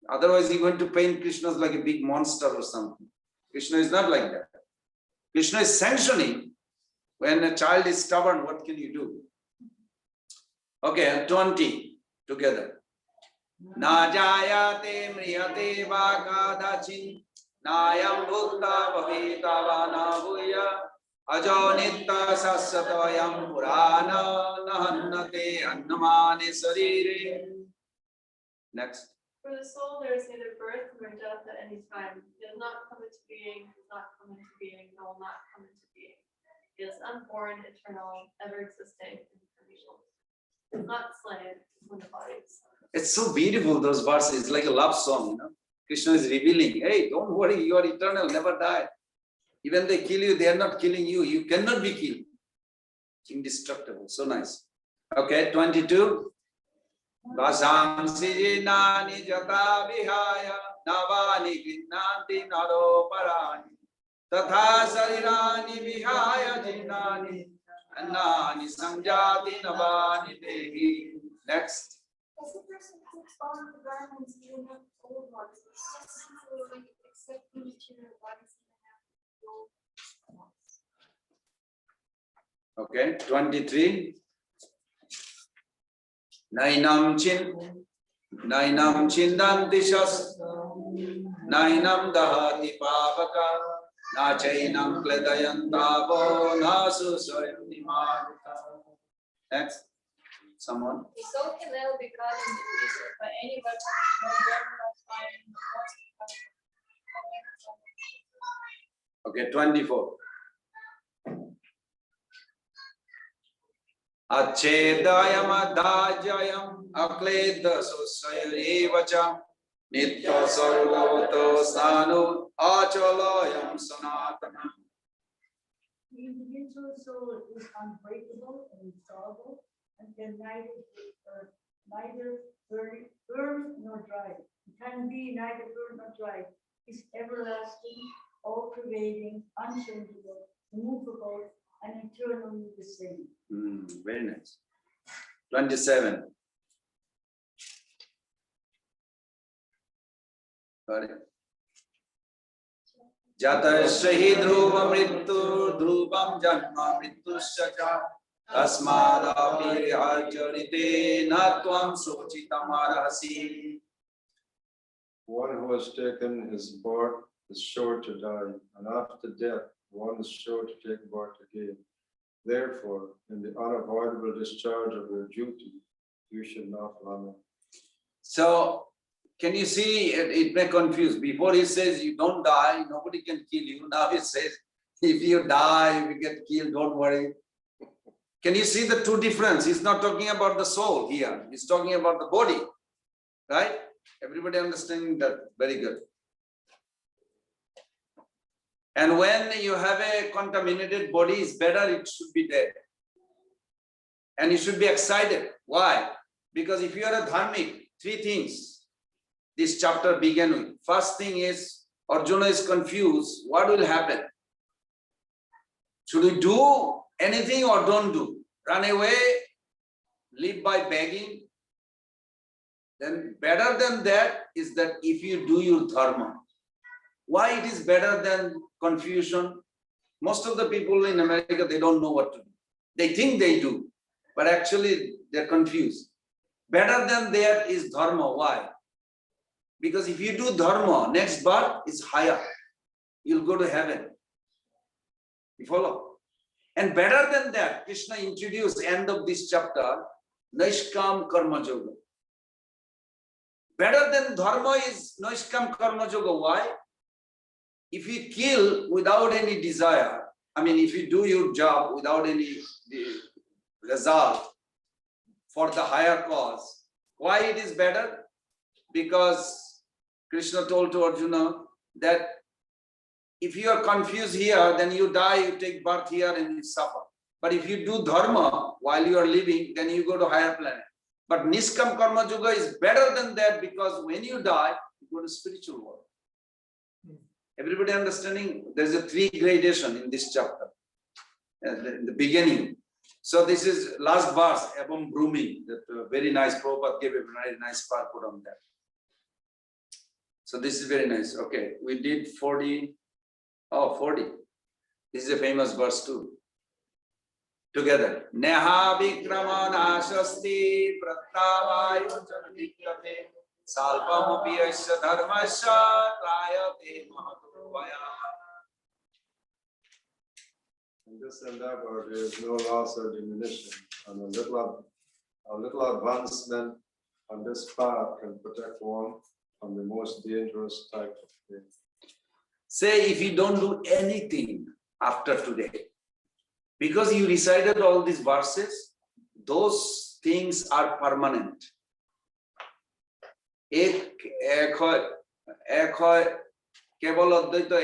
Speaker 1: Otherwise you're going to paint Krishna as like a big monster or something. Krishna is not like that. Krishna is sanctioning. When a child is stubborn, what can you do? Okay, 20 together. Na jayate mriyate vakadachin nayam bhutta bhavita vana bhuya ajo nitta sasyatayam purana nahannate annamane sarire. Next.
Speaker 2: For the soul, there is neither birth nor death at any time. It does not come into being, does not come into being, and will not come into being. It is unborn, eternal, ever existing, imperishable. It's not slain when the body is slain.
Speaker 1: It's so beautiful, those verses, like a love song, Krishna is revealing, hey, don't worry, you are eternal, never die. Even they kill you, they are not killing you. You cannot be killed. Indestructible, so nice. Okay, 22. Vasamsi jinani jata vihaya navani ginnanti naro parani tatha sarirani vihaya jinani annani samjati navani dehi. Next.
Speaker 5: As a person takes on the garments, even the old ones, simply accept the material bodies and have the old ones.
Speaker 1: Okay, 23. Nainam chindanti shas, nainam dahati pavaka, na chainam kledayantavo, nasu soyam nimarita. Next, someone.
Speaker 2: The soul can never be cut into pieces by any weapon, no burn, no fire, no
Speaker 1: Okay, 24. Achedayam adhajayam akleda susayarivacha nitya sarvavato sthanu achalayam sanatana.
Speaker 7: The individual soul is unbreakable and installable and can neither burn nor dry. It can be neither burn nor dry. It's everlasting, all-pervading, unchangeable, immovable, and eternally the same.
Speaker 1: Very nice. 27. Sorry. Jatasya hi dhruva mrityu dhruvam janma mrityusya cha tasmadapi acharite na tvam sochitam arhasi.
Speaker 9: One who has taken his birth is sure to die, and after death, one is sure to take birth again. Therefore, in the unavoidable discharge of your duty, you should not lament.
Speaker 1: So, can you see, it may confuse. Before he says you don't die, nobody can kill you. Now he says, if you die, if you get killed, don't worry. Can you see the two difference? He's not talking about the soul here. He's talking about the body, right? Everybody understanding that? Very good. And when you have a contaminated body, it's better it should be dead. And you should be excited. Why? Because if you are a dharmic, three things this chapter began with. First thing is, Arjuna is confused. What will happen? Should we do anything or don't do? Run away, live by begging? Then better than that is that if you do your dharma. Why it is better than confusion? Most of the people in America, they don't know what to do. They think they do, but actually they're confused. Better than that is dharma. Why? Because if you do dharma, next birth is higher. You'll go to heaven. You follow? And better than that, Krishna introduced end of this chapter, Naishkam Karma Yoga. Better than dharma is Naishkam Karma Yoga. Why? If you kill without any desire, I mean, if you do your job without any result for the higher cause, why it is better? Because Krishna told to Arjuna that if you are confused here, then you die, you take birth here and you suffer. But if you do dharma while you are living, then you go to higher planet. But Niskam Karma Yoga is better than that because when you die, you go to spiritual world. Everybody understanding? There's a three gradation in this chapter, in the beginning. So this is last verse, Abam Brumi, that very nice, Prabhupada gave a very nice purport on that. So this is very nice. Okay, we did 40. Oh, 40. This is a famous verse too. Together. Neha Vikramana Shasti Pratavayu Janvikate Salpamapi Aisha Dharmasya Trayate Mahatuvaya.
Speaker 9: In this endeavor, there is no loss or diminution, and a little advancement on this path can protect one from the most dangerous type of faith.
Speaker 1: Say if you don't do anything after today, because you recited all these verses, those things are permanent. Ek hoy kebol advaita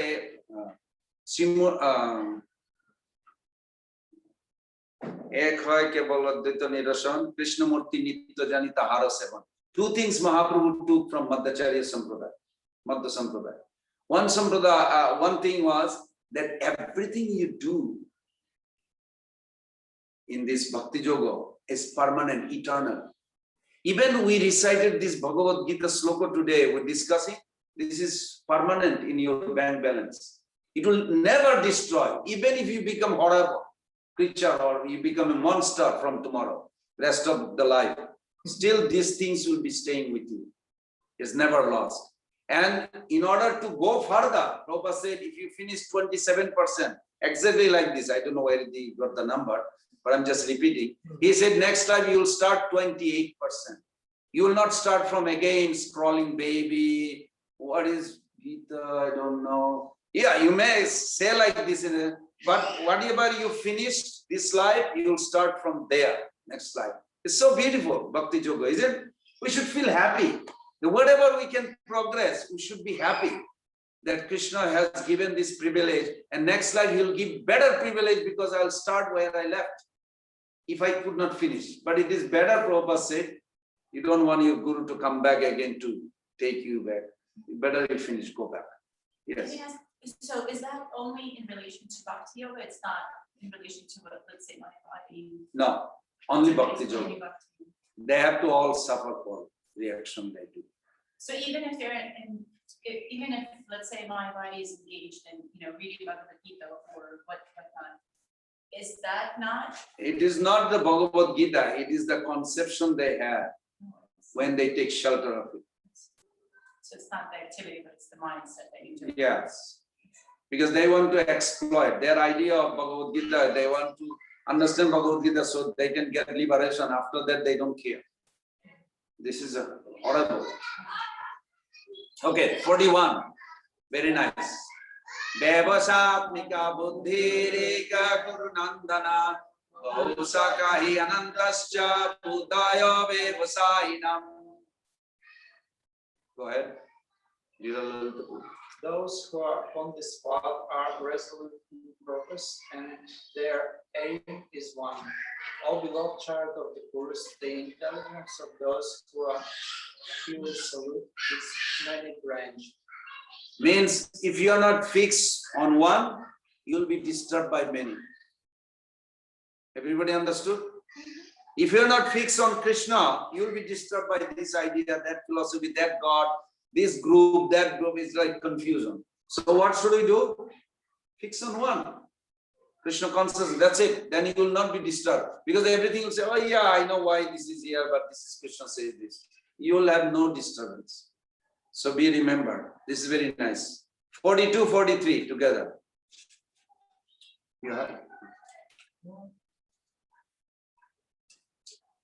Speaker 1: ek hoy kebol advaita nirasan Krishna Murti nitya jani tahara sevan. Two things Mahaprabhu took from Madhacharya Sampradaya, Madhya Sampradaya. One thing was that everything you do in this Bhakti Yoga is permanent, eternal. Even we recited this Bhagavad Gita sloka today, we're discussing, this is permanent in your bank balance. It will never destroy, even if you become horrible creature or you become a monster from tomorrow, rest of the life. Still these things will be staying with you. It's never lost. And in order to go further, Prabhupada said, if you finish 27%, exactly like this, I don't know where he got the number, but I'm just repeating. He said, next time you will start 28%. You will not start from again scrolling baby. What is Gita? I don't know. Yeah, you may say like this, but whatever you finish this life, you will start from there, next life. It's so beautiful, Bhakti Yoga, isn't it? We should feel happy. Whatever we can progress, we should be happy that Krishna has given this privilege, and next life he will give better privilege because I will start where I left if I could not finish. But it is better, Prabhupada said, you don't want your guru to come back again to take you back. Better you finish, go back. Yes.
Speaker 8: Can I ask, is So is that only in relation to Bhakti Yoga? It's not in relation to, let's say, my body?
Speaker 1: No, only
Speaker 8: It's
Speaker 1: Bhakti
Speaker 8: only
Speaker 1: Yoga.
Speaker 8: Bhakti.
Speaker 1: They have to all suffer for reaction they do.
Speaker 8: So even if they're even if, let's say, my body is engaged in, reading Bhagavad Gita or whatnot, is that not?
Speaker 1: It is not the Bhagavad Gita, it is the conception they have when they take shelter of it.
Speaker 8: So it's not the activity, but it's the mindset that you do.
Speaker 1: Yes. Because they want to exploit their idea of Bhagavad Gita, they want to understand Bhagavad Gita so they can get liberation. After that, they don't care. This is horrible. Okay, 41. Very nice. Devasatmika buddhirika gurunandana Bhusakahi anantascha bhutaya vevasainam. Go ahead.
Speaker 3: Those who are on the spot are resolute in purpose, and their aim is one. O beloved child of the Purus, the intelligence of those who are pure salute is many-branched.
Speaker 1: Means if you are not fixed on one, you will be disturbed by many. Everybody understood? If you are not fixed on Krishna, you will be disturbed by this idea, that philosophy, that God, this group, that group is like confusion. So what should we do? Fix on one. Krishna consciousness, that's it. Then you will not be disturbed. Because everything will say, oh yeah, I know why this is here, but this is Krishna says this. You will have no disturbance. So be remembered. This is very nice. 42, 43 together. Yeah.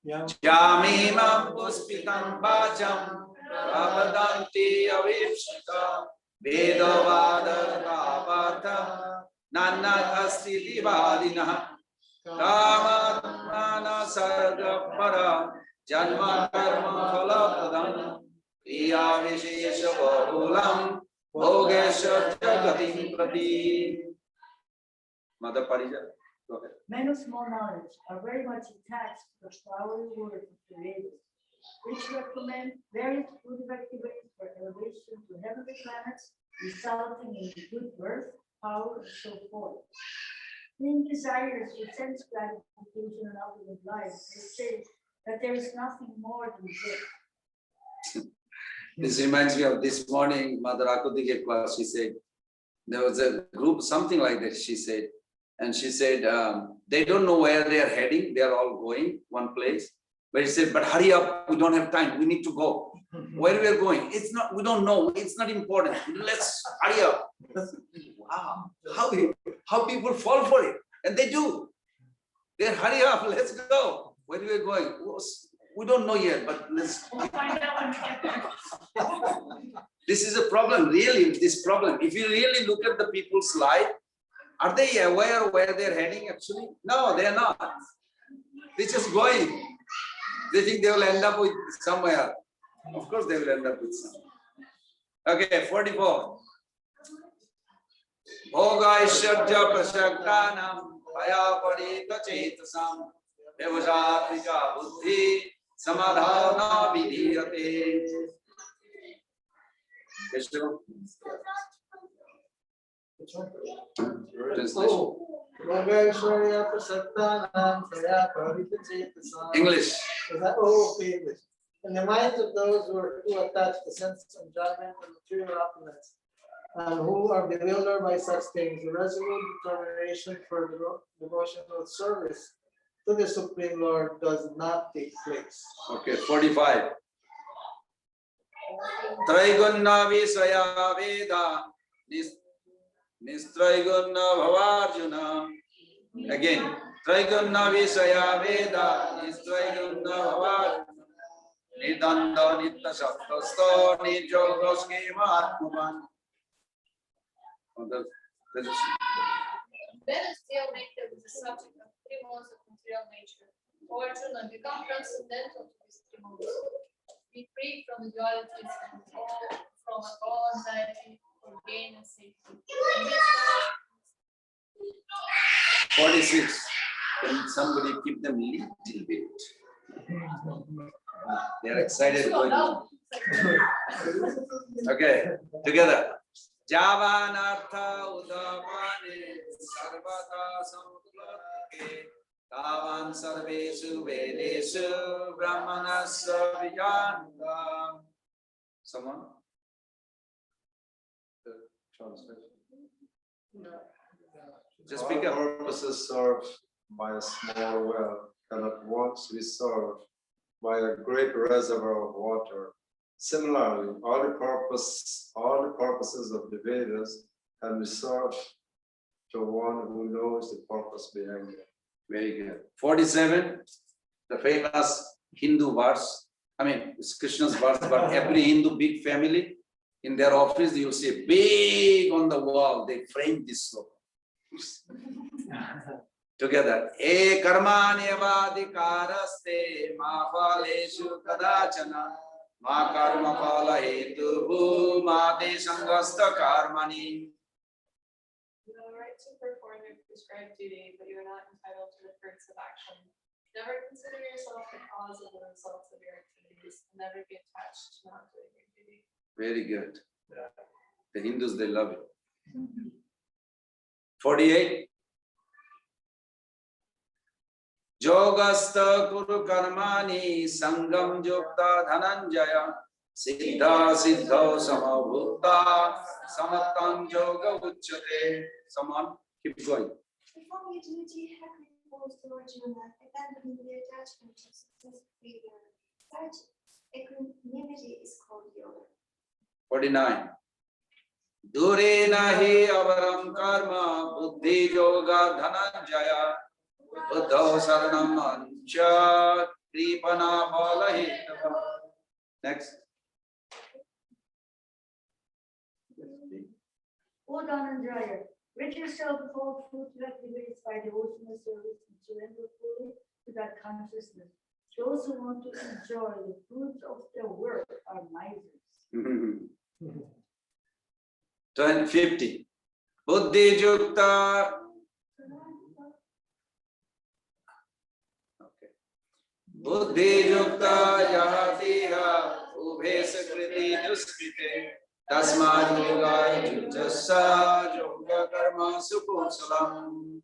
Speaker 1: Jamimam puspitam bacham Pravadanti avipshita Vedavada Prabhata Nanakasti Divadina Ramatmana Sarga Para Janma Karma Phalapadam Priya Vishesha Bahulam Bhogesha Jagatim Prati. Mother Parija, go ahead.
Speaker 7: Men of small knowledge are very much attached to the flowery word of the Creator, which recommend various fruitive ways for elevation to heavenly planets, resulting in good birth, power, and so forth. Being desirous for sense gratification and outward life, they say that there is nothing more than this.
Speaker 1: This reminds me of this morning, Mother Akuti gave class. She said, there was a group, something like that, she said. And she said, they don't know where they are heading. They are all going one place. But she said, but hurry up, we don't have time. We need to go. Where we are going? It's not, we don't know. It's not important. Let's hurry up. Wow, how people fall for it. And they do. They hurry up, let's go. Where we are going? We don't know yet, but let's.
Speaker 8: We'll find out when we get there.
Speaker 1: This is a problem, really, this problem. If you really look at the people's life, are they aware where they're heading actually? No, they're not. They're just going. They think they will end up with somewhere. Of course they will end up with somewhere. Okay, 44. Bhoga Ishadja Prashaktanam Bhaya Parita Chetasam Devajapika Buddhi Samadhana Vidhiyate. Translation. English.
Speaker 11: In the minds of those who attach the sense of enjoyment and material opulence, and who are bewildered by such things, the resolute determination for devotional service to the Supreme Lord does not take place.
Speaker 1: Okay, 45. Traigunna Visaya Veda Nistraigunna Bhavarjuna. Again, Traigunna Visaya Veda Nistraigunna Bhavarjuna. Nidanda Nitya Shaktasto Nijogoski Mahatman.
Speaker 2: Vedas deal nature with the subject of three modes of material nature. O Arjuna, become transcendental to these three modes. Be free from the dualities and from all anxiety for gain and safety.
Speaker 1: 46. Can somebody keep them a little bit? They are excited. Okay, together. Javanartha udavane sarvata samutlatke tavan sarvesu vedesu brahmanasya vijanta. Someone?
Speaker 9: Translation.
Speaker 1: Just
Speaker 9: All
Speaker 1: pick up.
Speaker 9: purposes served by a small well cannot once be served by a great reservoir of water. Similarly, all the purposes of the Vedas can be served to one who knows the purpose behind it.
Speaker 1: Very good. 47, the famous Hindu verse. I mean, it's Krishna's verse, but every Hindu big family, in their office, you'll see big on the wall, they frame this sloka. Together. E karmani avadhikaraste ma phaleshu kadachana ma karma phala hetu ma te sangasta karmani.
Speaker 2: You have a right to perform your prescribed duty, but you are not entitled to the fruits of action. Never consider yourself the cause of the results of your activities, and never be attached to not doing your duty.
Speaker 1: Very good. The Hindus, they love it. 48. Yogastha kuru karmani sangam yukta dhananjaya siddha siddha samabhutta samattam yoga uchyate. Someone keep going.
Speaker 5: Perform your duty, have recourse to Arjuna, abandoning the attachment to success failure. Such equanimity is called yoga.
Speaker 1: 49. Dure nahi avaram karma buddhi yoga dhananjaya buddho saranam ancha kripana phalahitava. Next.
Speaker 7: O Dhananjaya, rid yourself of all fruits activities by devotional service and surrender fully to that consciousness. Those who want to enjoy the fruits of their work are misers.
Speaker 1: 50. Buddhi yukta. Okay. Buddhi yukta yahatiha ubhe sakriti duskrite tasma yoga yujasa yoga karma sukusalam.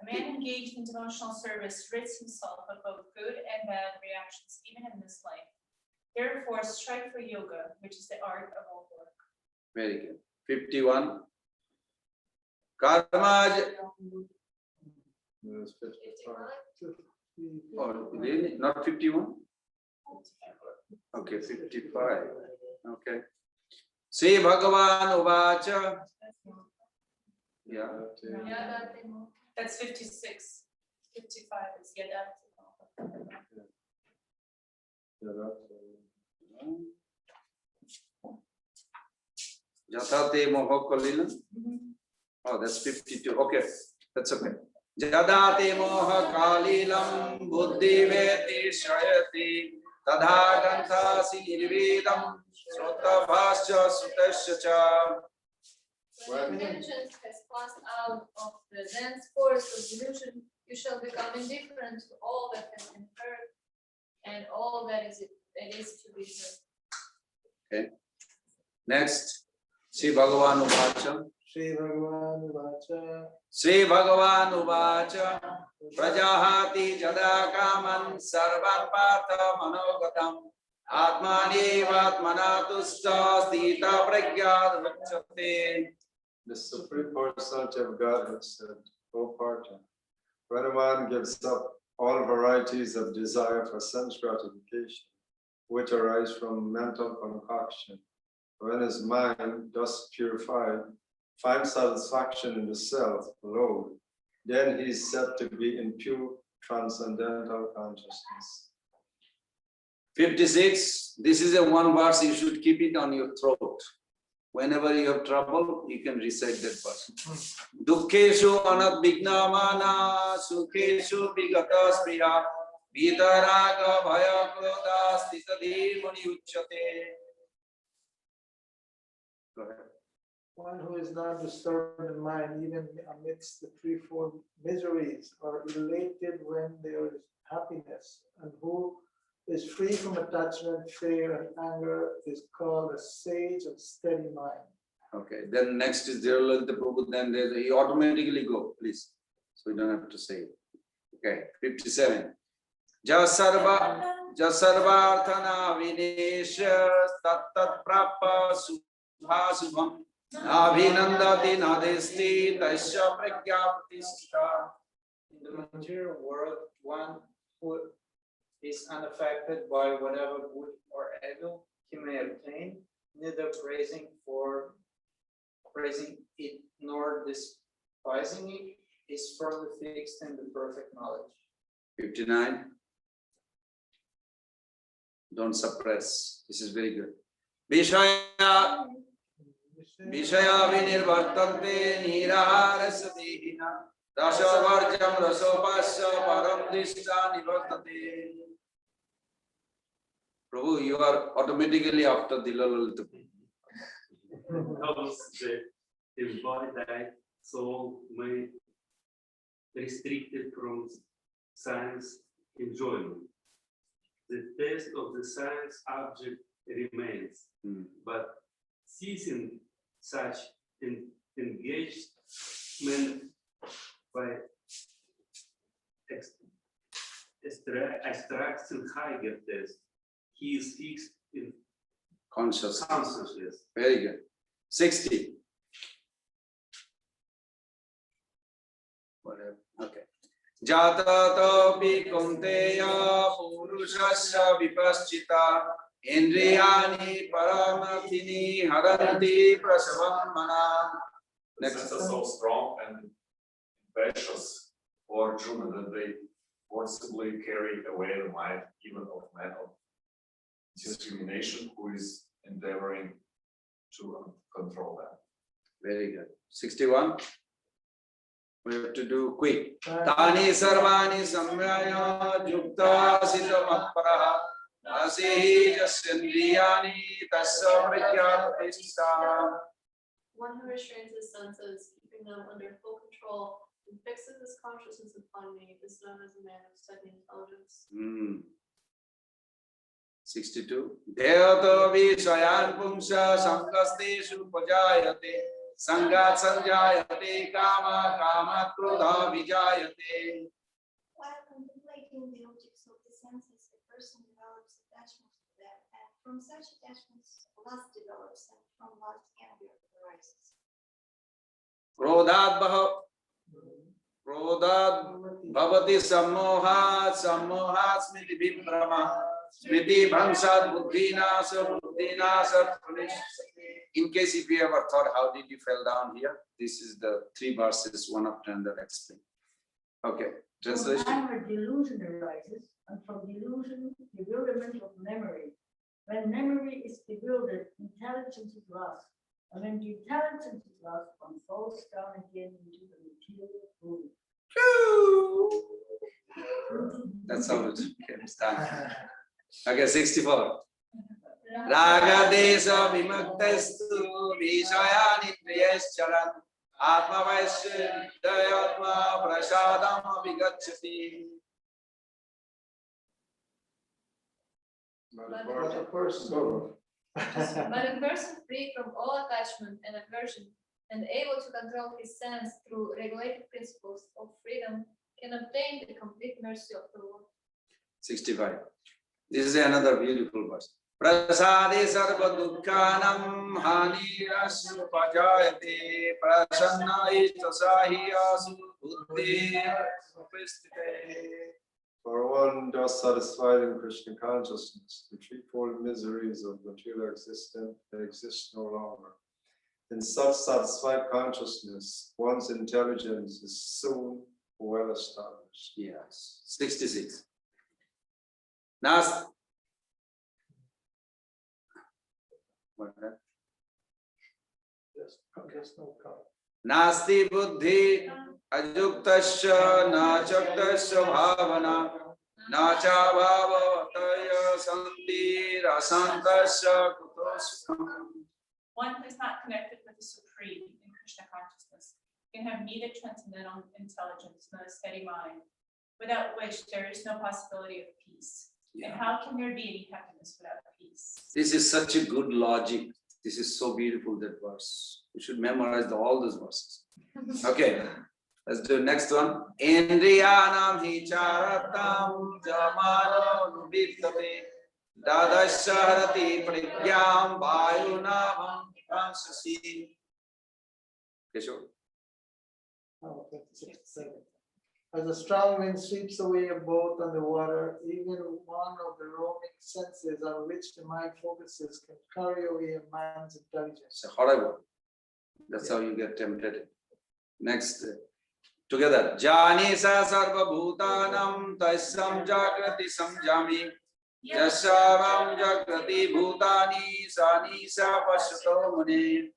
Speaker 8: A man engaged in devotional service rids himself of both good and bad reactions, even in this life. Therefore, strive for yoga, which is the art of all work.
Speaker 1: Very good. 51. Karma.
Speaker 9: Yes, 55.
Speaker 1: Oh, really? Not 51? Okay, 55. Okay. Sri Bhagavan Uvacha. Yeah.
Speaker 8: That's 56. 55 is Yada.
Speaker 1: Jatate moho kalilam. Oh, that's 52. Okay, that's okay. Jadate moha kalilam buddhi veti shayati tadha ganthasi nirvedam sota bhasya sutasya cha.
Speaker 2: When intelligence has passed out of the dense forest of delusion, you shall become indifferent to all that has been heard and all that is to be heard.
Speaker 1: Okay. Next, Sri Bhagavan Uvacha.
Speaker 11: Shri Bhagavan Vacha.
Speaker 1: Sri Bhagavan Uvacha. Prajahati jada kaman sarvan partha manogatam atmani vatmana tusta stita pragyad vachate.
Speaker 9: The Supreme Personality of Godhead said, O Partha, when a man gives up all varieties of desire for sense gratification, which arise from mental concoction, when his mind, thus purified, finds satisfaction in the self alone, then he is said to be in pure transcendental consciousness.
Speaker 1: 56. This is a one verse, you should keep it on your throat. Whenever you have trouble, you can recite that verse. Dukkeshu anadvignamana sukheshu vigata spriya vidaraga bhaya krodha stitadhi muni uchyate. Go ahead.
Speaker 11: One who is not disturbed in mind, even amidst the threefold miseries, or elated when there is happiness, and who is free from attachment, fear, and anger, is called a sage of steady mind.
Speaker 1: Okay, then next is Dear Lalita Prabhu, then he automatically go, please. So we don't have to say it. Okay, 57. Jasarvarthana Vinesha Tattat Prapa Subhasubham Abhinandati Nadesti Tasya Pragyapatishta.
Speaker 3: In the material world, one who is unaffected by whatever good or evil he may obtain, neither praising it nor despising it, is firmly fixed in the perfect knowledge.
Speaker 1: 59. Don't suppress. This is very good. Vishaya vinirvartante niraharasatihina rasavarjam rasopasya param dishta nivartate. Prabhu, you are automatically after the Lalita.
Speaker 10: Because the embodied soul may restricted from science enjoyment. The test of the science object remains, but ceasing such engagement by extracting higher test, he is fixed in consciousness.
Speaker 1: Very good. 60. Whatever. Okay. Jatatapi kunteya purushasya vipaschita indriyani paramathini haranti prasavam mana.
Speaker 12: The sense is so strong and precious for Arjuna that they forcibly carry away the mind even of man of discrimination who is endeavoring to control them.
Speaker 1: Very good. 61. We have to do quick. Tani sarvani samyaya yukta sita matparaha asihi jasindriyani tasya pragyapatishta.
Speaker 2: One who restrains his senses, keeping them under full control, and fixes his consciousness upon me is known as a man of steady intelligence.
Speaker 1: 62. Devato vishayan pumsa sankasteshu pajayate sangat sanjayate kama kama krodha vijayate.
Speaker 5: While contemplating the objects of the senses, a person develops attachment to them, and from such attachments, lust develops, and from lust, anger arises.
Speaker 1: Krodhat bhavati sammohat smiti vibhrama smiti bhangsat buddhinasa In case if you ever thought how did you fell down here, this is the 3 verses one after another explain. Okay, translation.
Speaker 7: From anger, delusion arises, and from delusion, bewilderment of memory. When memory is bewildered, intelligence is lost. And when the intelligence is lost, one falls down again into the material world.
Speaker 1: That's how it comes down. Okay, 64. Raga desa vimaktestu vishayani priyescharan atma vaishyadayatma prasadam abhigacchati.
Speaker 9: But a person,
Speaker 2: But a person free from all attachment and aversion and able to control his sense through regulated principles of freedom can obtain the complete mercy of the Lord.
Speaker 1: 65. This is another beautiful verse. Prasade sarva dukkhanam hanirasu pajayate prasanna ishtasahiyasu buddhi upastite.
Speaker 9: for one thus satisfied in Krishna consciousness, the threefold miseries of material existence exist no longer. In such satisfied consciousness, one's intelligence is soon well established.
Speaker 1: Yes. 66. Nas. What that? Nasti buddhi ajuktasya na chaktasya bhavana na cha bhavataya santi rasantasya kutosukham.
Speaker 8: One who is not connected with the Supreme in Krishna consciousness can have neither transcendental intelligence nor a steady mind, without which there is no possibility of peace. And how can there be any happiness without peace?
Speaker 1: This is such a good logic This is so beautiful, that verse. We should memorize all those verses. Okay, let's do next one. Indriyanam hi charatam jamano vidyate dadasharati pragyam vayunam pransasi. Kishore.
Speaker 11: Oh, 56. As a strong wind sweeps away a boat on the water, even one of the roaming senses on which the mind focuses can carry away a man's intelligence.
Speaker 1: It's horrible. That's how you get tempted. Next, together. Jani sa sarva bhutanam taisam jagrati samjami. Yasavam jagrati bhutani sani sa pasyato muni.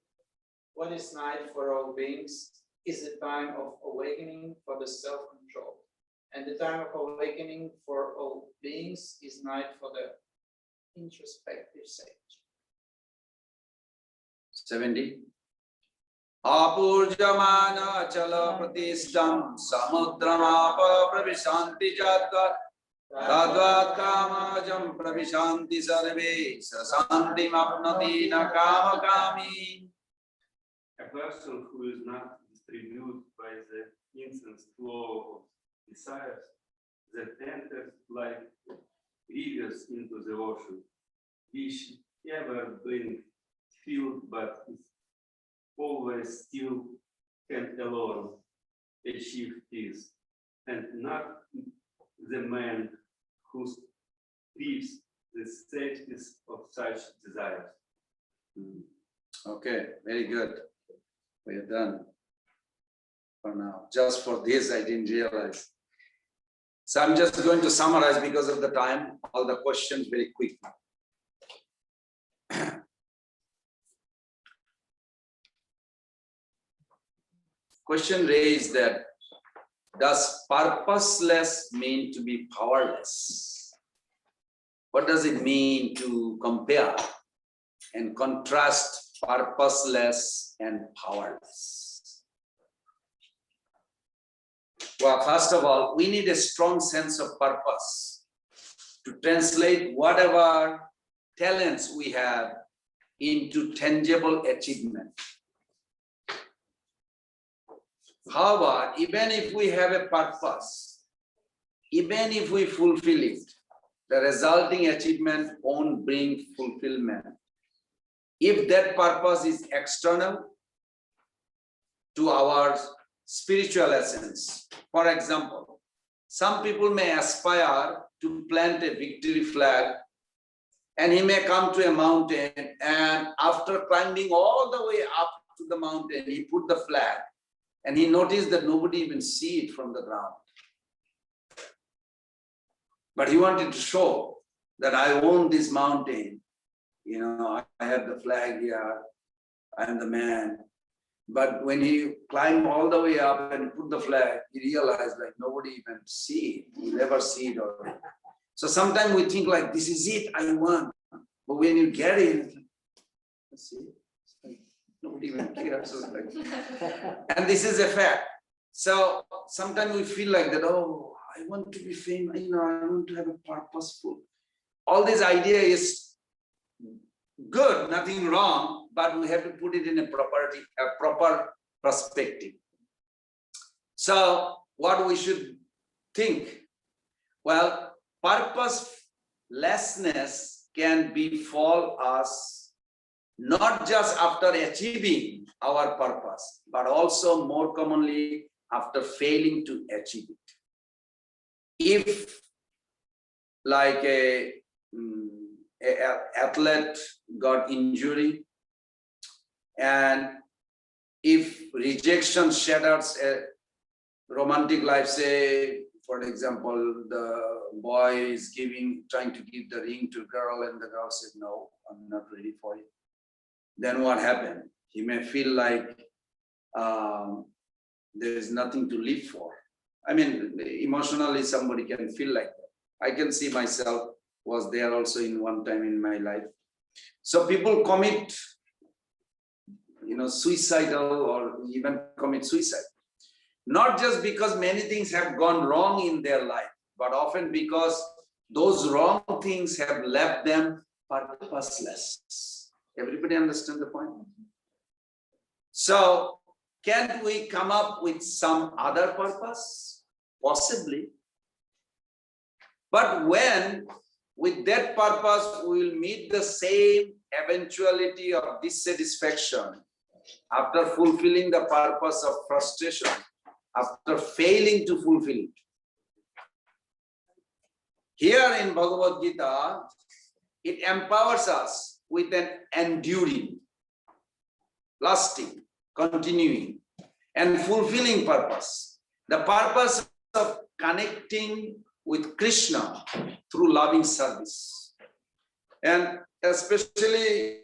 Speaker 3: What is night for all beings is the time of awakening for the self-control. And the time of awakening for all beings is night for the introspective sage.
Speaker 1: 70. Apurjamana chala pratistam samudramapa pravishanti jatvat tadvat kamajam pravishanti sarve sasanti mapnati na kama kami.
Speaker 10: A person who is not distributed by the incense flow of desires that enters like rivers into the ocean, which ever bring filled but is always still can alone achieve peace, and not the man who strives the safeties of such desires.
Speaker 1: Okay, very good. We are done for now. Just for this, I didn't realize. So I'm just going to summarize because of the time, all the questions very quickly. Question raised that, does purposeless mean to be powerless? What does it mean to compare and contrast purposeless and powerless? Well, first of all, we need a strong sense of purpose to translate whatever talents we have into tangible achievement. However, even if we have a purpose, even if we fulfill it, the resulting achievement won't bring fulfillment. If that purpose is external to our spiritual essence. For example, some people may aspire to plant a victory flag, and he may come to a mountain, and after climbing all the way up to the mountain, he put the flag, and he noticed that nobody even see it from the ground. But he wanted to show that I own this mountain. You know, I have the flag here, I am the man. But when he climbed all the way up and put the flag, he realized like nobody even see it. You never see it already. So sometimes we think like, this is it, I won. But when you get it, let's see, it's like nobody even cares. So it's like, and this is a fact. So sometimes we feel like that, oh, I want to be famous, you know, I want to have a purposeful. All this idea is good, nothing wrong, but we have to put it in a proper perspective. So what we should think? Well, purposelessness can befall us not just after achieving our purpose, but also more commonly after failing to achieve it. If like a athlete got injury, and if rejection shatters a romantic life, say for example the boy is trying to give the ring to girl and the girl said no, I'm not ready for it, then what happened? He may feel like there is nothing to live for. I mean, emotionally somebody can feel like that. I can see myself was there also in one time in my life. So people commit, you know, suicidal or even commit suicide. Not just because many things have gone wrong in their life, but often because those wrong things have left them purposeless. Everybody understand the point? So, can we come up with some other purpose? Possibly. But when with that purpose we will meet the same eventuality of dissatisfaction after fulfilling the purpose of frustration, after failing to fulfill it. Here in Bhagavad Gita, it empowers us with an enduring, lasting, continuing, and fulfilling purpose. The purpose of connecting with Krishna through loving service. And especially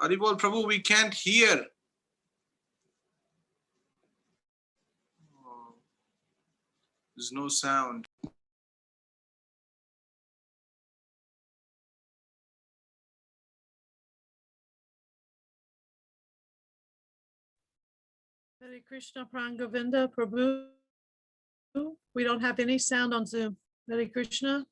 Speaker 13: Haribol Prabhu, we can't hear. Oh, there's no sound.
Speaker 14: Hare Krishna, Pran Govinda, Prabhu. We don't have any sound on Zoom. Hare Krishna.